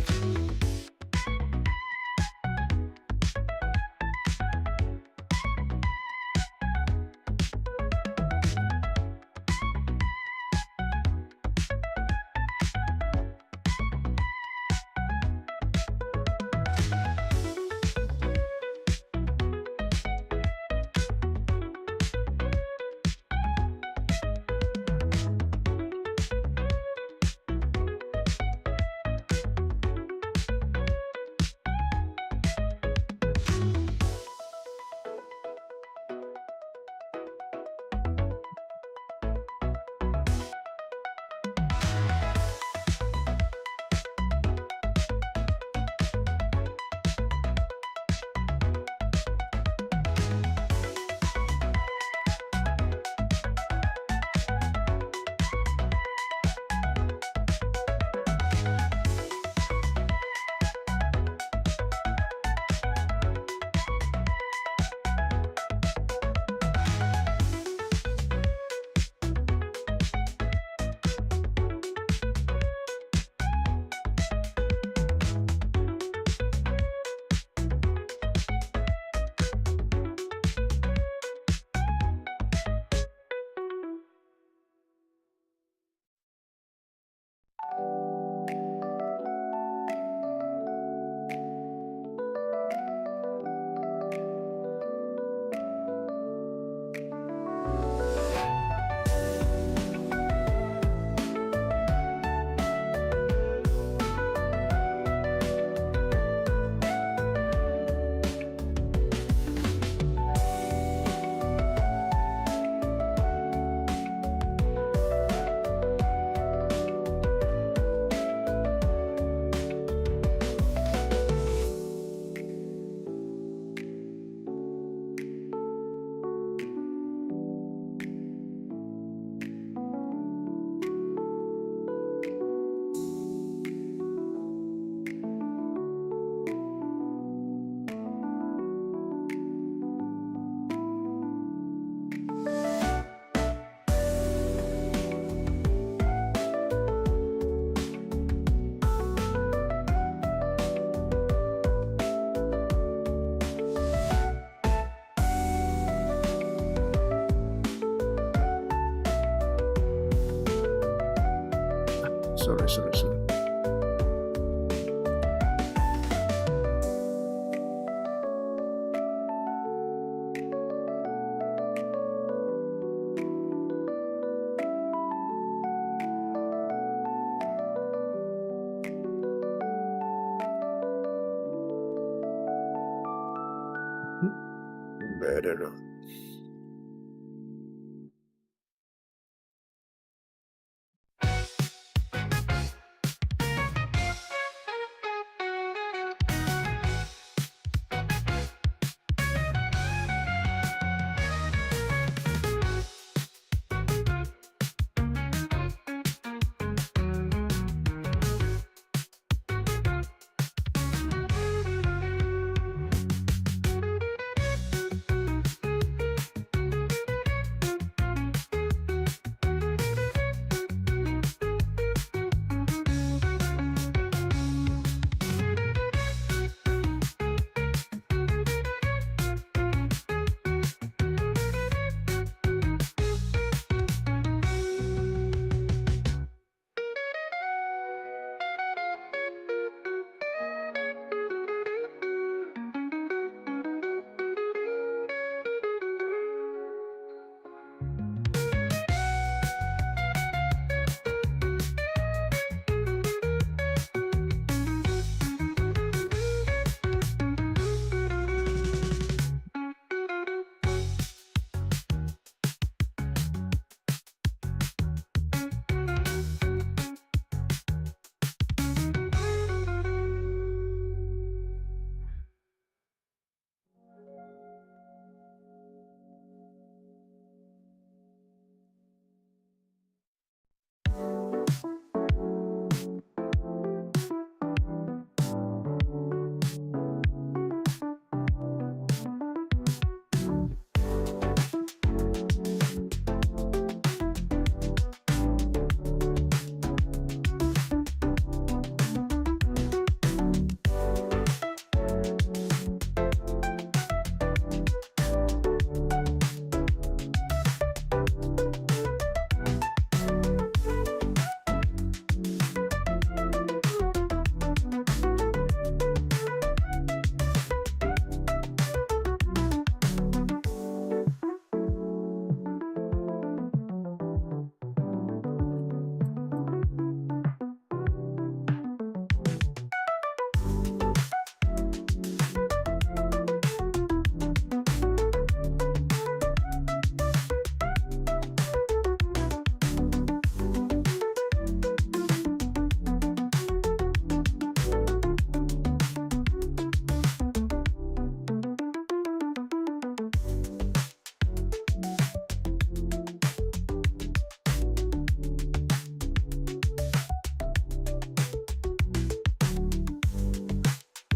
Sorry. Better.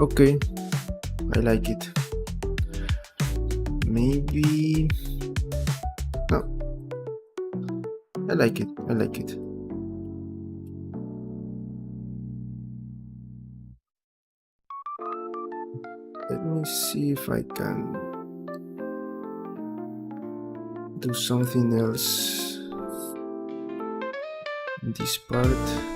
Okay, I like it. Maybe no, I like it. I like it. Let me see if I can do something else in this part.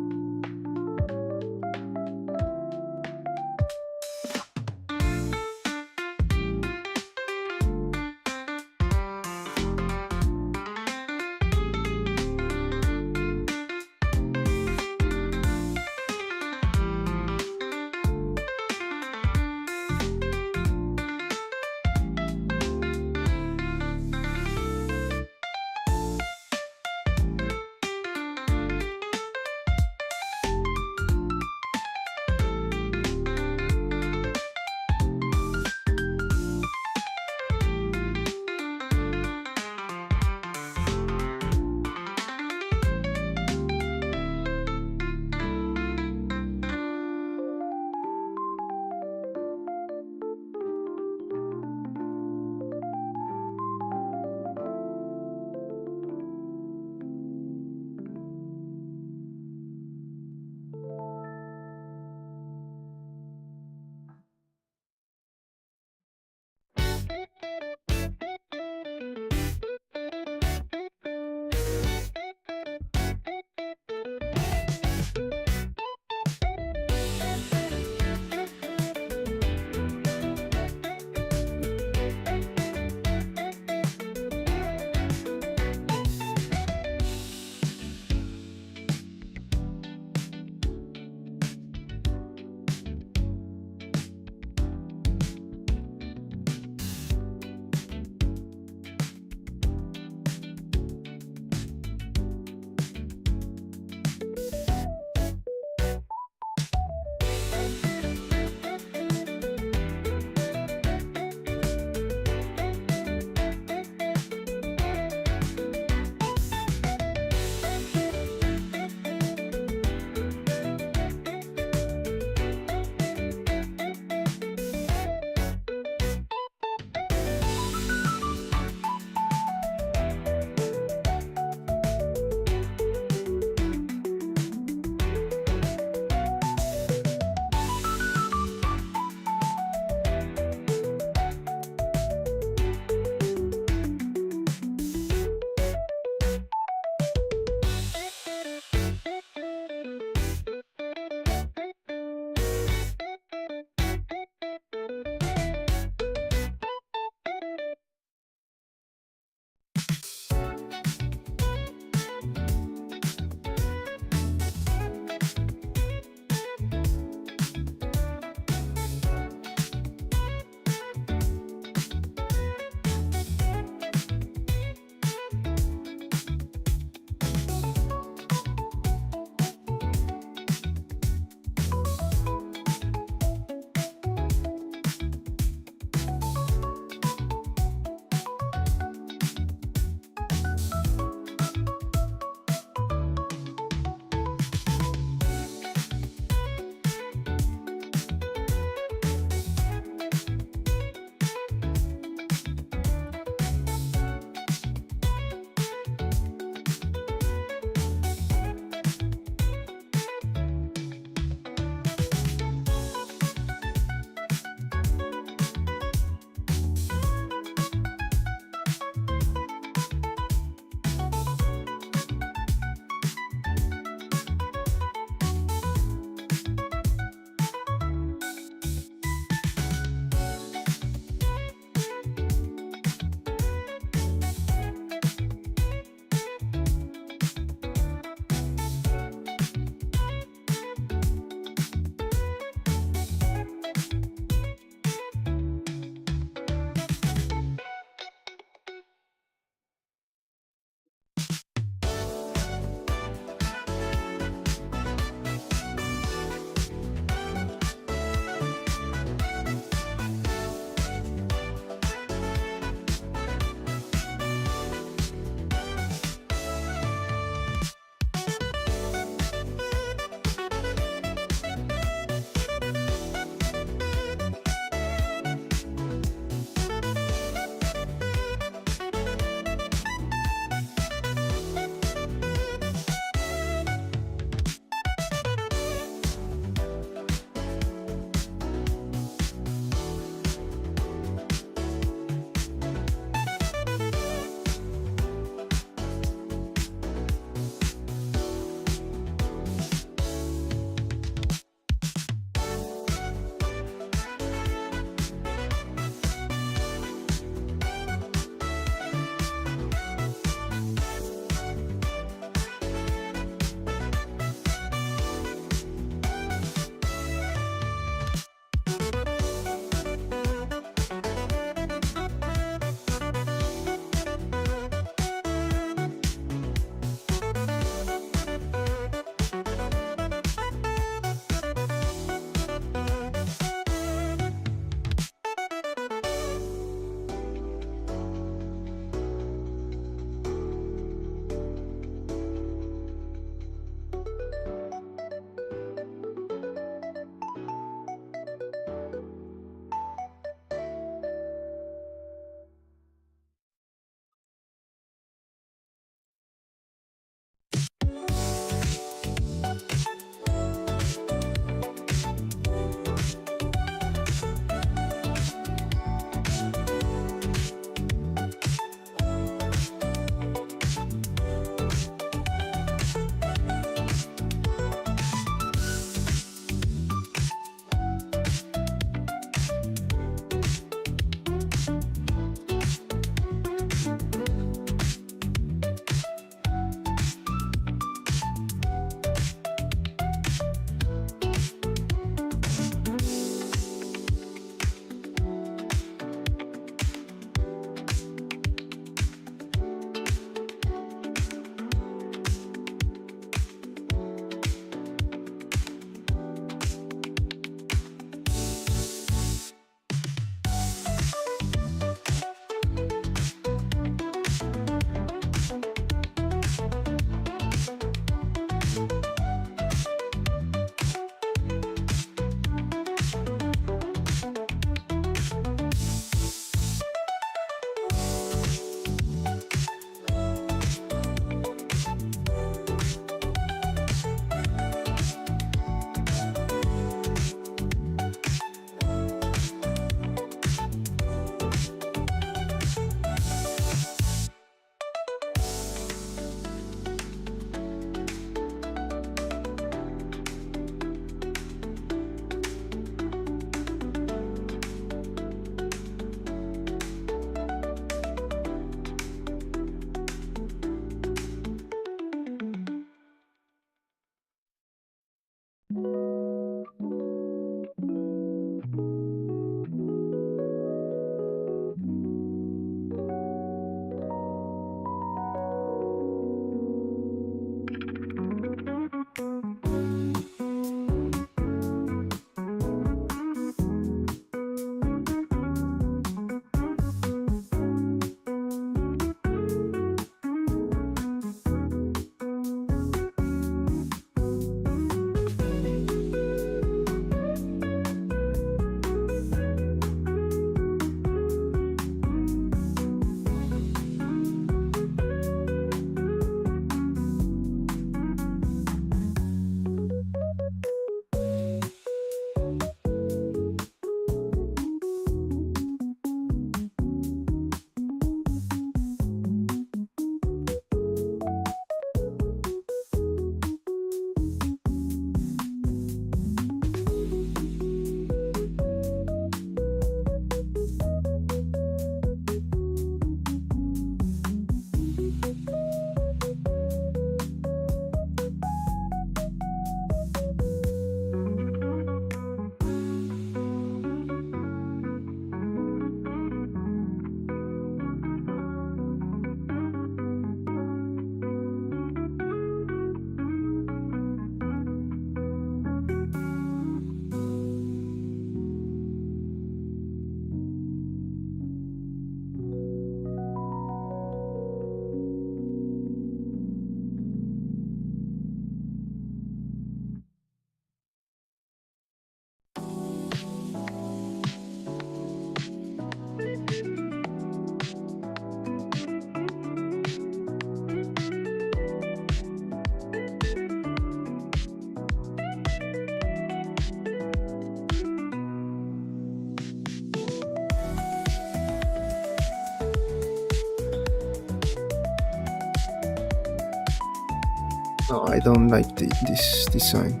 No, I don't like this design.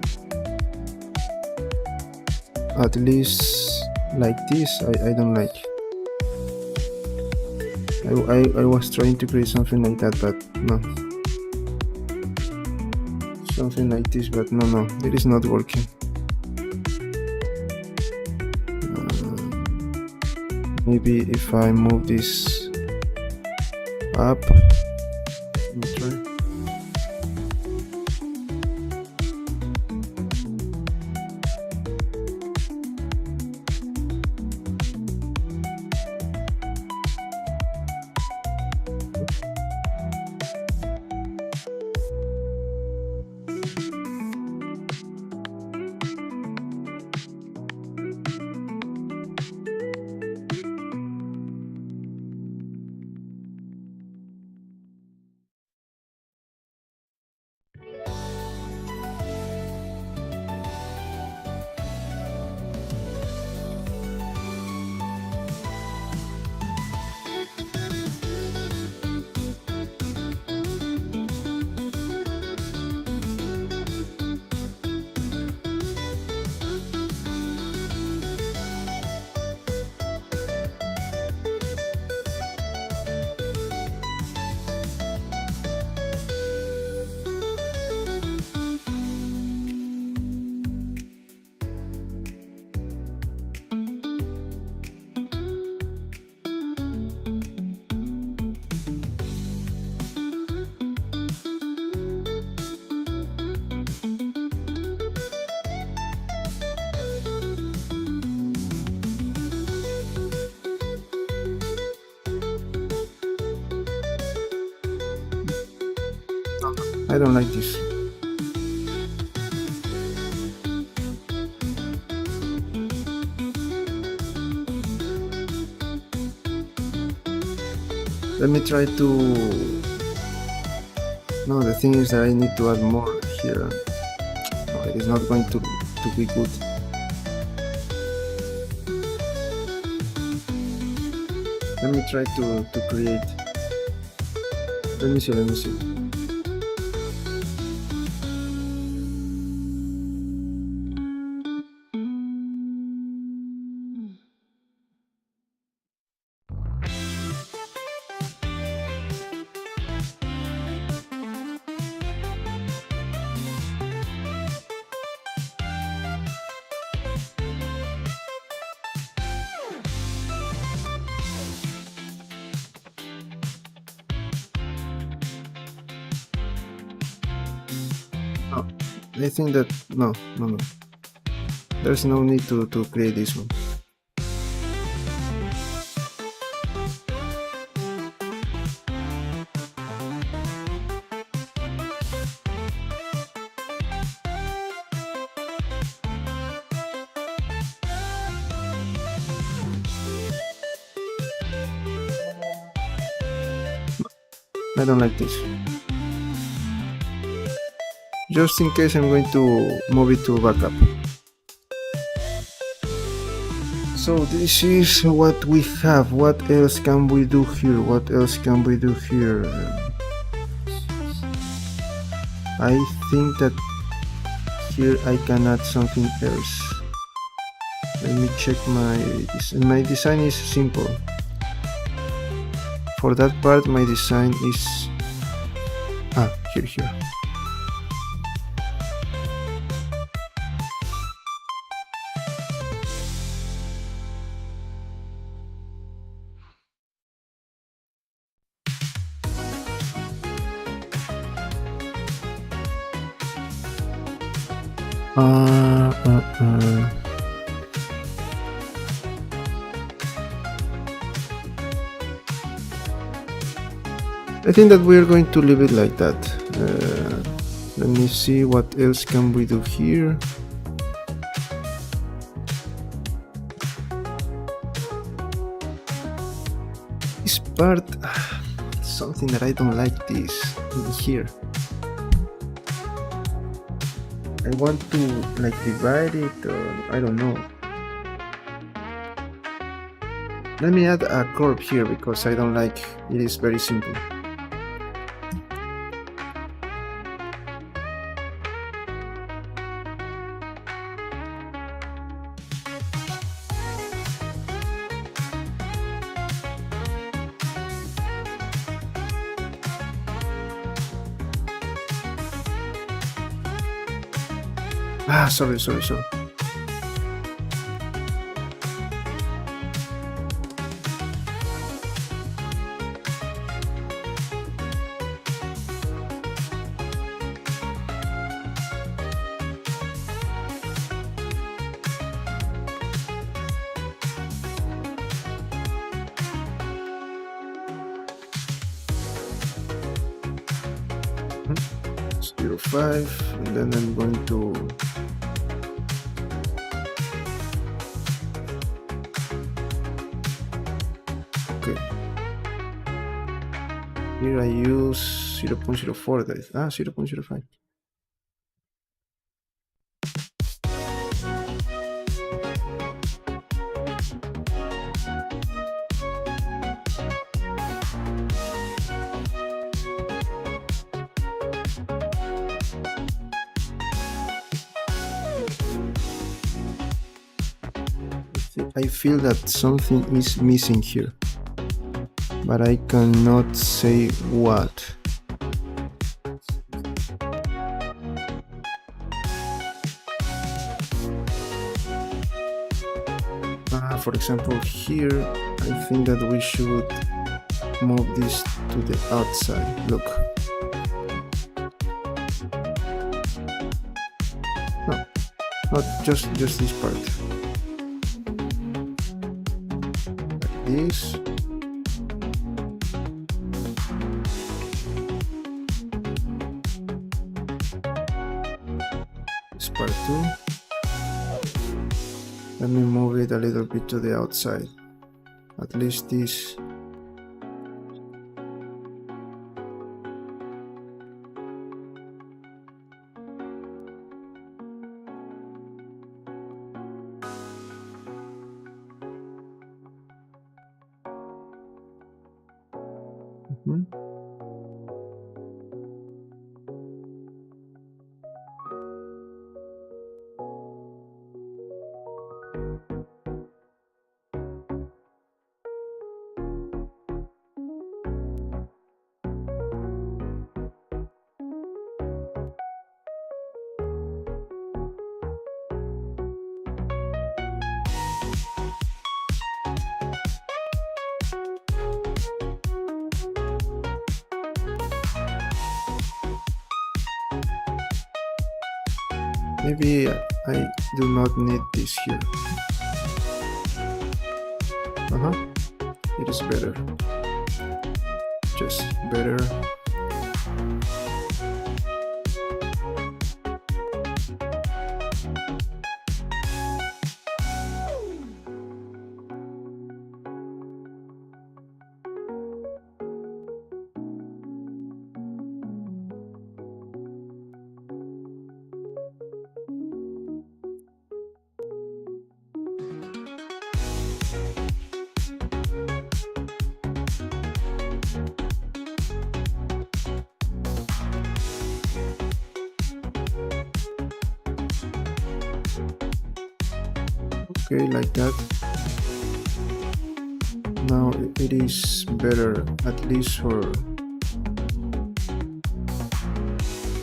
At least like this, I don't like. I was trying to create something like that, but no. Something like this, but no, it is not working. Maybe if I move this up, let me try. I don't like this. Let me try to... No, the thing is that I need to add more here. No, it is not going to be good. Let me try to create. Let me see. Oh, I think that no. There's no need to create this one. I don't like this. Just in case, I'm going to move it to backup. So this is what we have. What else can we do here? I think that here I can add something else. Let me check my design is simple. For that part, my design is here. I think that we are going to leave it like that. Let me see what else can we do here. This part, something that I don't like this here. I want to like divide it, or I don't know. Let me add a curve here because I don't like it. Is very simple. Sorry. Zero 5, and then I'm going to here I use 0.04 0.05. I feel that something is missing here, but I cannot say what. For example, here I think that we should move this to the outside. Look. No, not just this part. Like this. This part too. Let me move it a little bit to the outside. At least this. Maybe I do not need this here. It is better. Just better. Okay, like that. Now it is better, at least for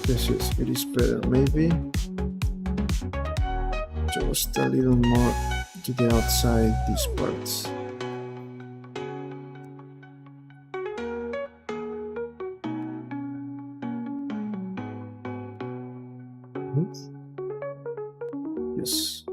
this. It is better. Maybe just a little more to the outside these parts. Yes.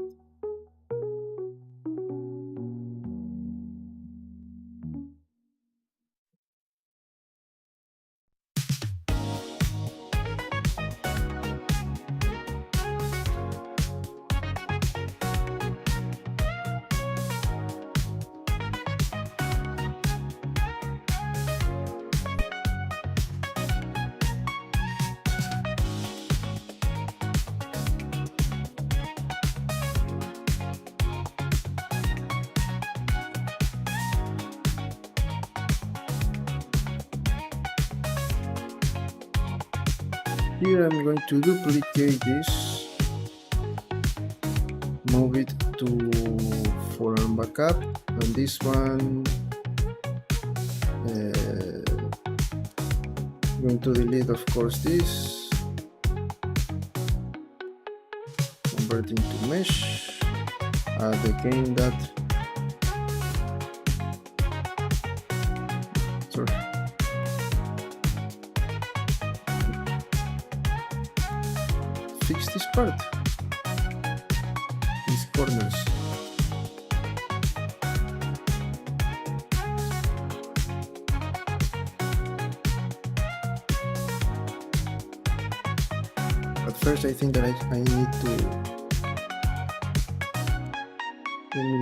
Here I'm going to duplicate this, move it to forearm backup, and this one I'm going to delete, of course, this. convert into mesh. Again that. Sorry. Fix this part. These corners. But first I think that I need to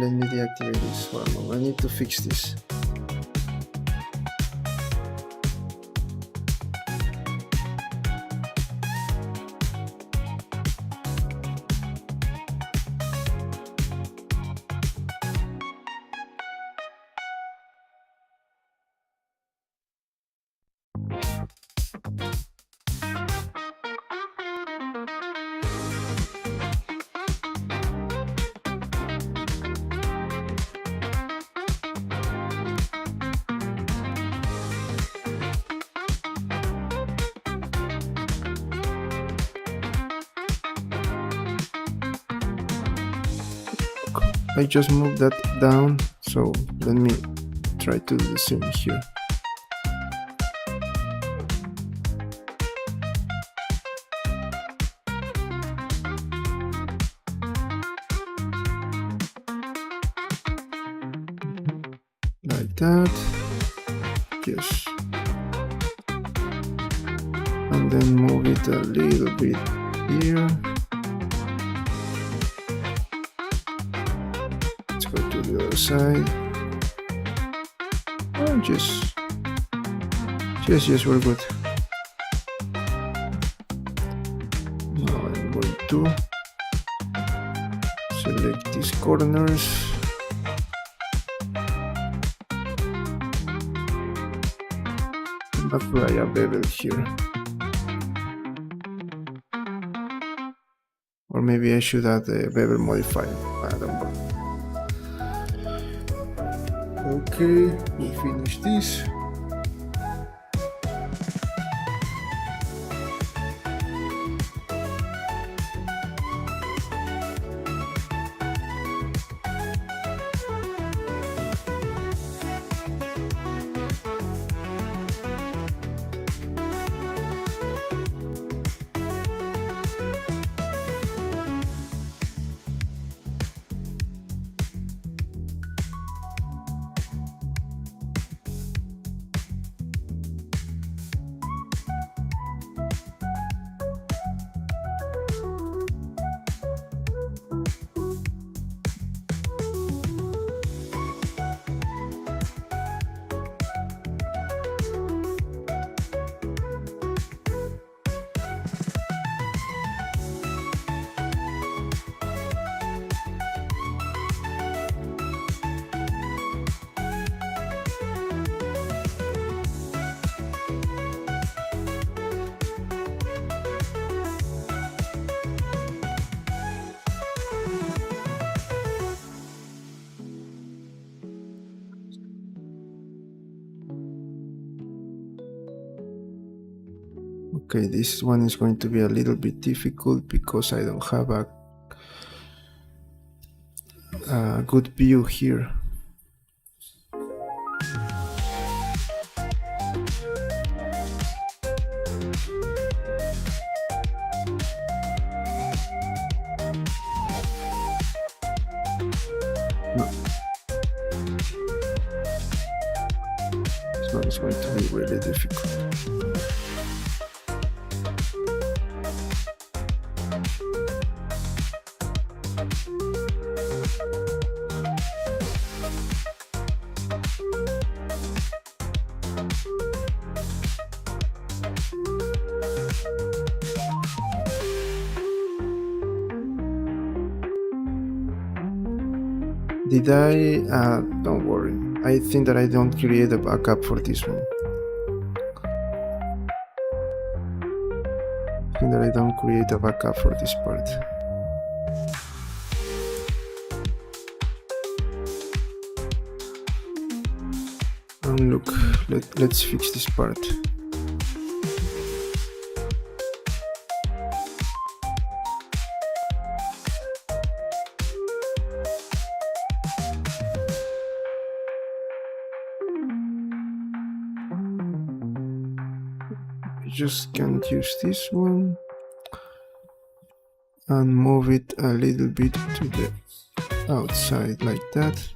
let me deactivate this for a moment. I need to fix this. I just moved that down, so let me try to do the same here. Like that, yes. And then move it a little bit here. To the other side. Oh, yes, we're good. Now I'm going to select these corners. And apply a bevel here. Or maybe I should add the bevel modifier. I don't know. Okay, we finish this. Okay, this one is going to be a little bit difficult because I don't have a good view here. No. This one is going to be really difficult. Did I? Don't worry. I think that I don't create a backup for this one. I think that I don't create a backup for this part. And look, let's fix this part. just can use this one and move it a little bit to the outside like that.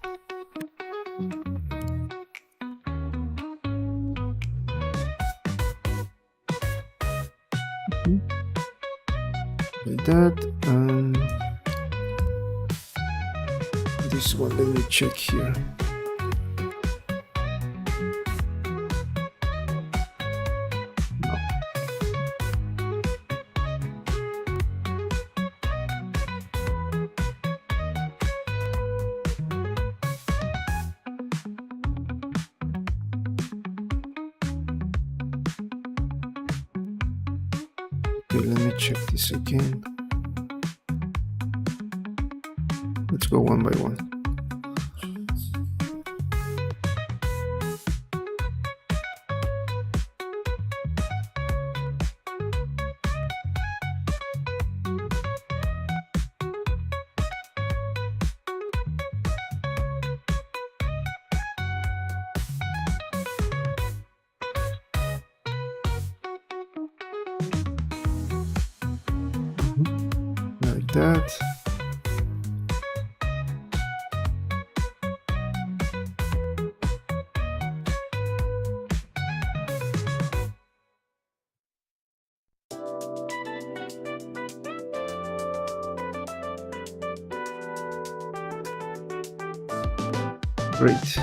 Like that, and this one, let me check here. No. Okay, let me check this again. Let's go one by one. Like that. Great.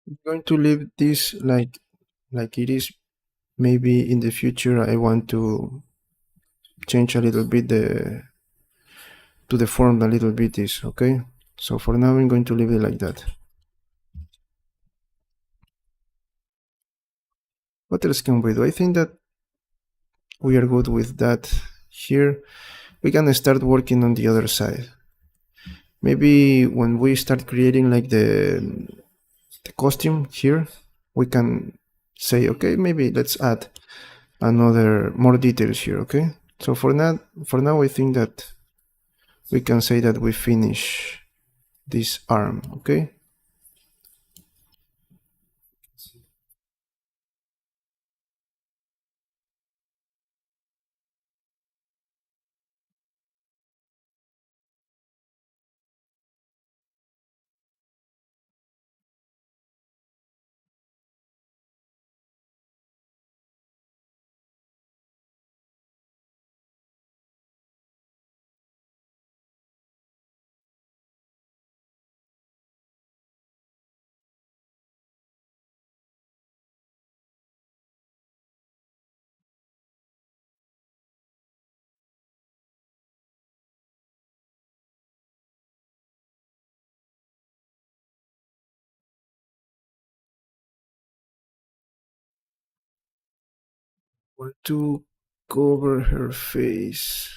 I'm going to leave this like it is. Maybe in the future I want to change a little bit to the form a little bit is okay. So for now I'm going to leave it like that. What else can we do? I think that we are good with that here. We can start working on the other side. Maybe when we start creating like the costume here, we can say, okay, maybe let's add another more details here, okay? So for now I think that we can say that we finish this arm. Okay. Want to cover her face.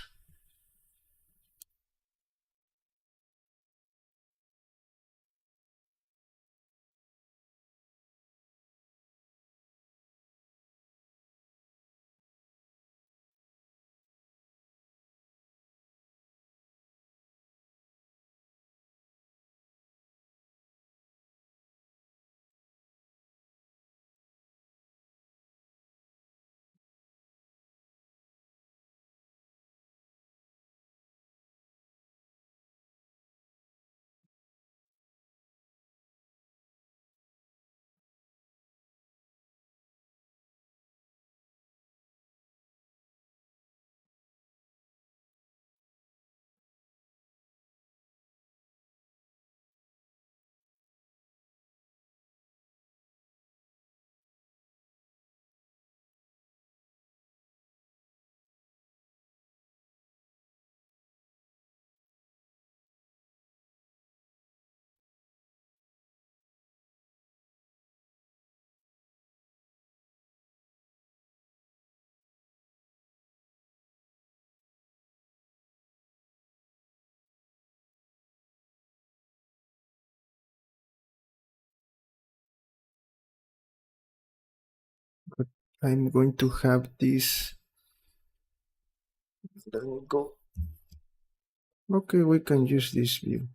But I'm going to have this. Let me go. Okay, we can use this view.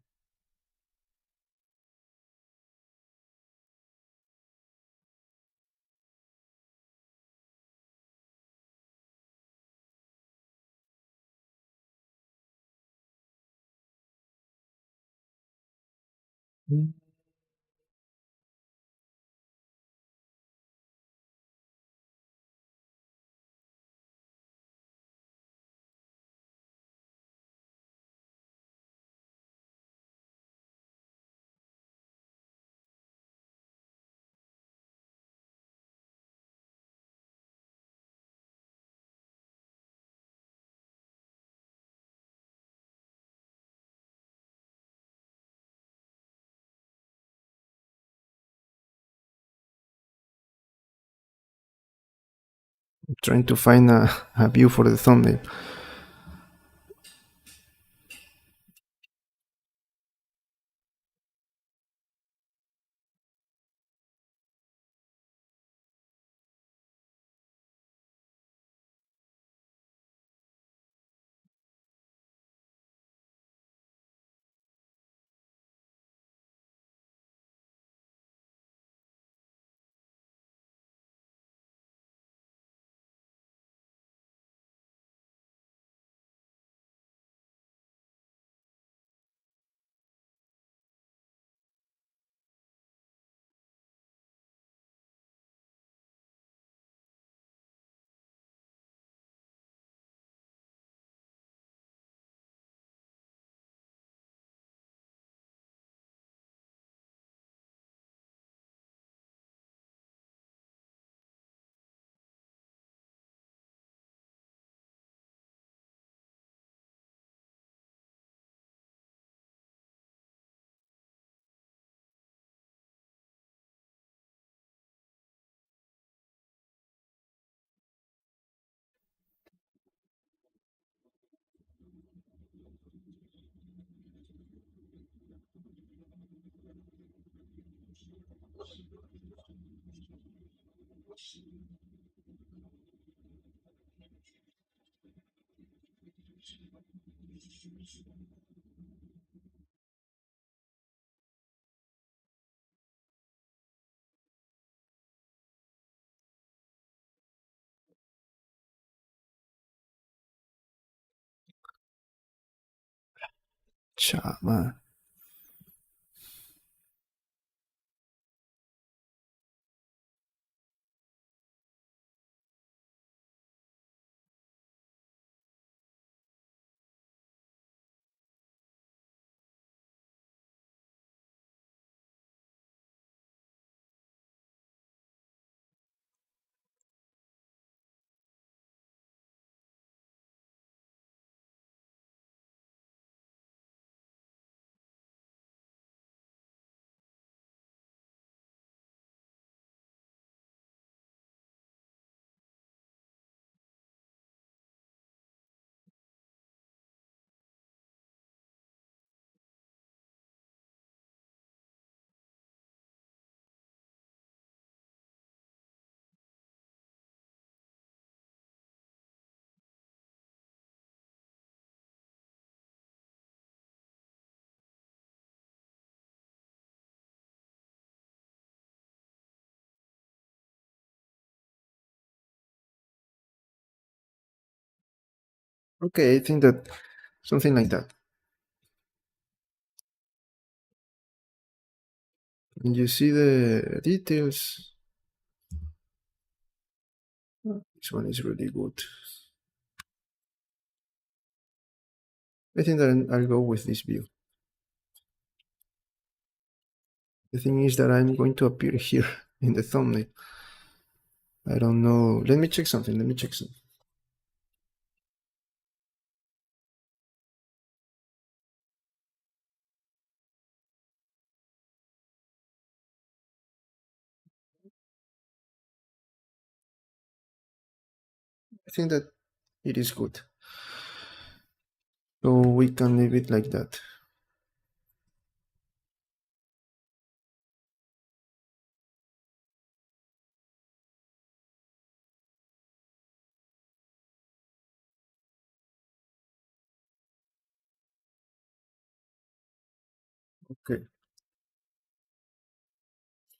I'm trying to find a view for the thumbnail. Chama. Okay, I think that something like that. And you see the details. This one is really good. I think that I'll go with this view. The thing is that I'm going to appear here in the thumbnail. I don't know. Let me check something. Let me check something. I think that it is good. So we can leave it like that. Okay.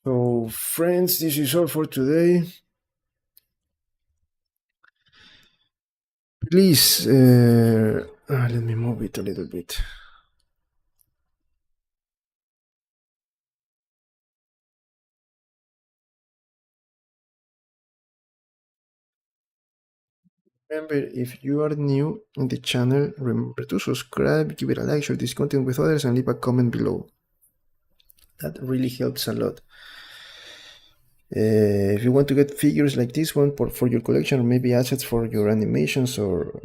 So friends, this is all for today. Please, let me move it a little bit. Remember, if you are new in the channel, remember to subscribe, give it a like, share this content with others, and leave a comment below. That really helps a lot. If you want to get figures like this one for your collection, or maybe assets for your animations or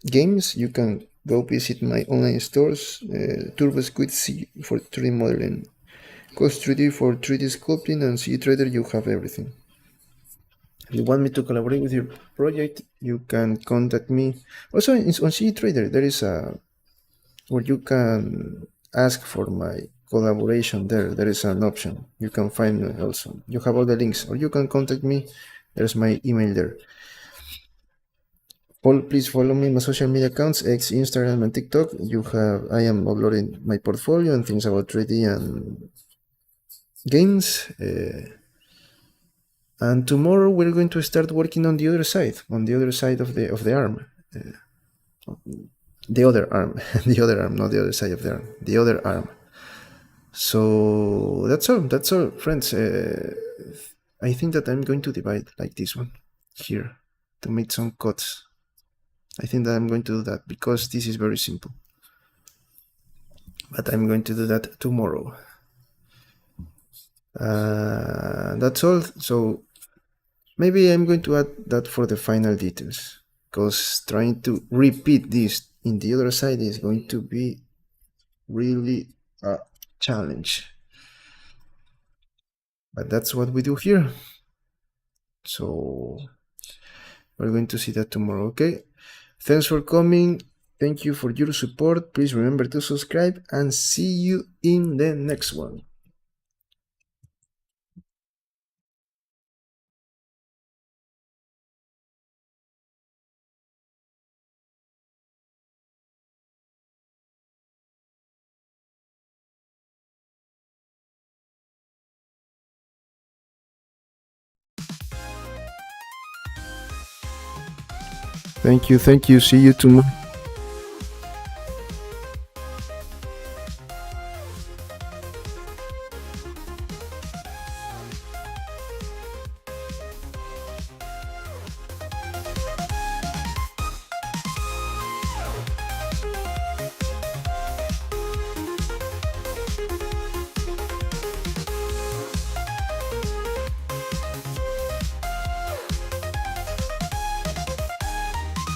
games, you can go visit my online stores, Turbo Squid C for 3D modeling, Cost 3D for 3D sculpting, and CG Trader. You have everything. If you want me to collaborate with your project, you can contact me. Also, on CG Trader, there is a where you can ask for my collaboration. There is an option. You can find me also. You have all the links, or you can contact me. There's my email there. Please follow me in my social media accounts, X, Instagram, and TikTok. I am uploading my portfolio and things about 3D and games. And tomorrow we're going to start working on the other side, of the arm, the other arm, the other arm, not the other side of the arm, the other arm. So that's all. That's all, friends. I think that I'm going to divide like this one here to make some cuts. I think that I'm going to do that because this is very simple. But I'm going to do that tomorrow. That's all. So maybe I'm going to add that for the final details, because trying to repeat this in the other side is going to be really a challenge. But that's what we do here. So we're going to see that tomorrow, okay? Thanks for coming. Thank you for your support. Please remember to subscribe and see you in the next one. Thank you. See you tomorrow.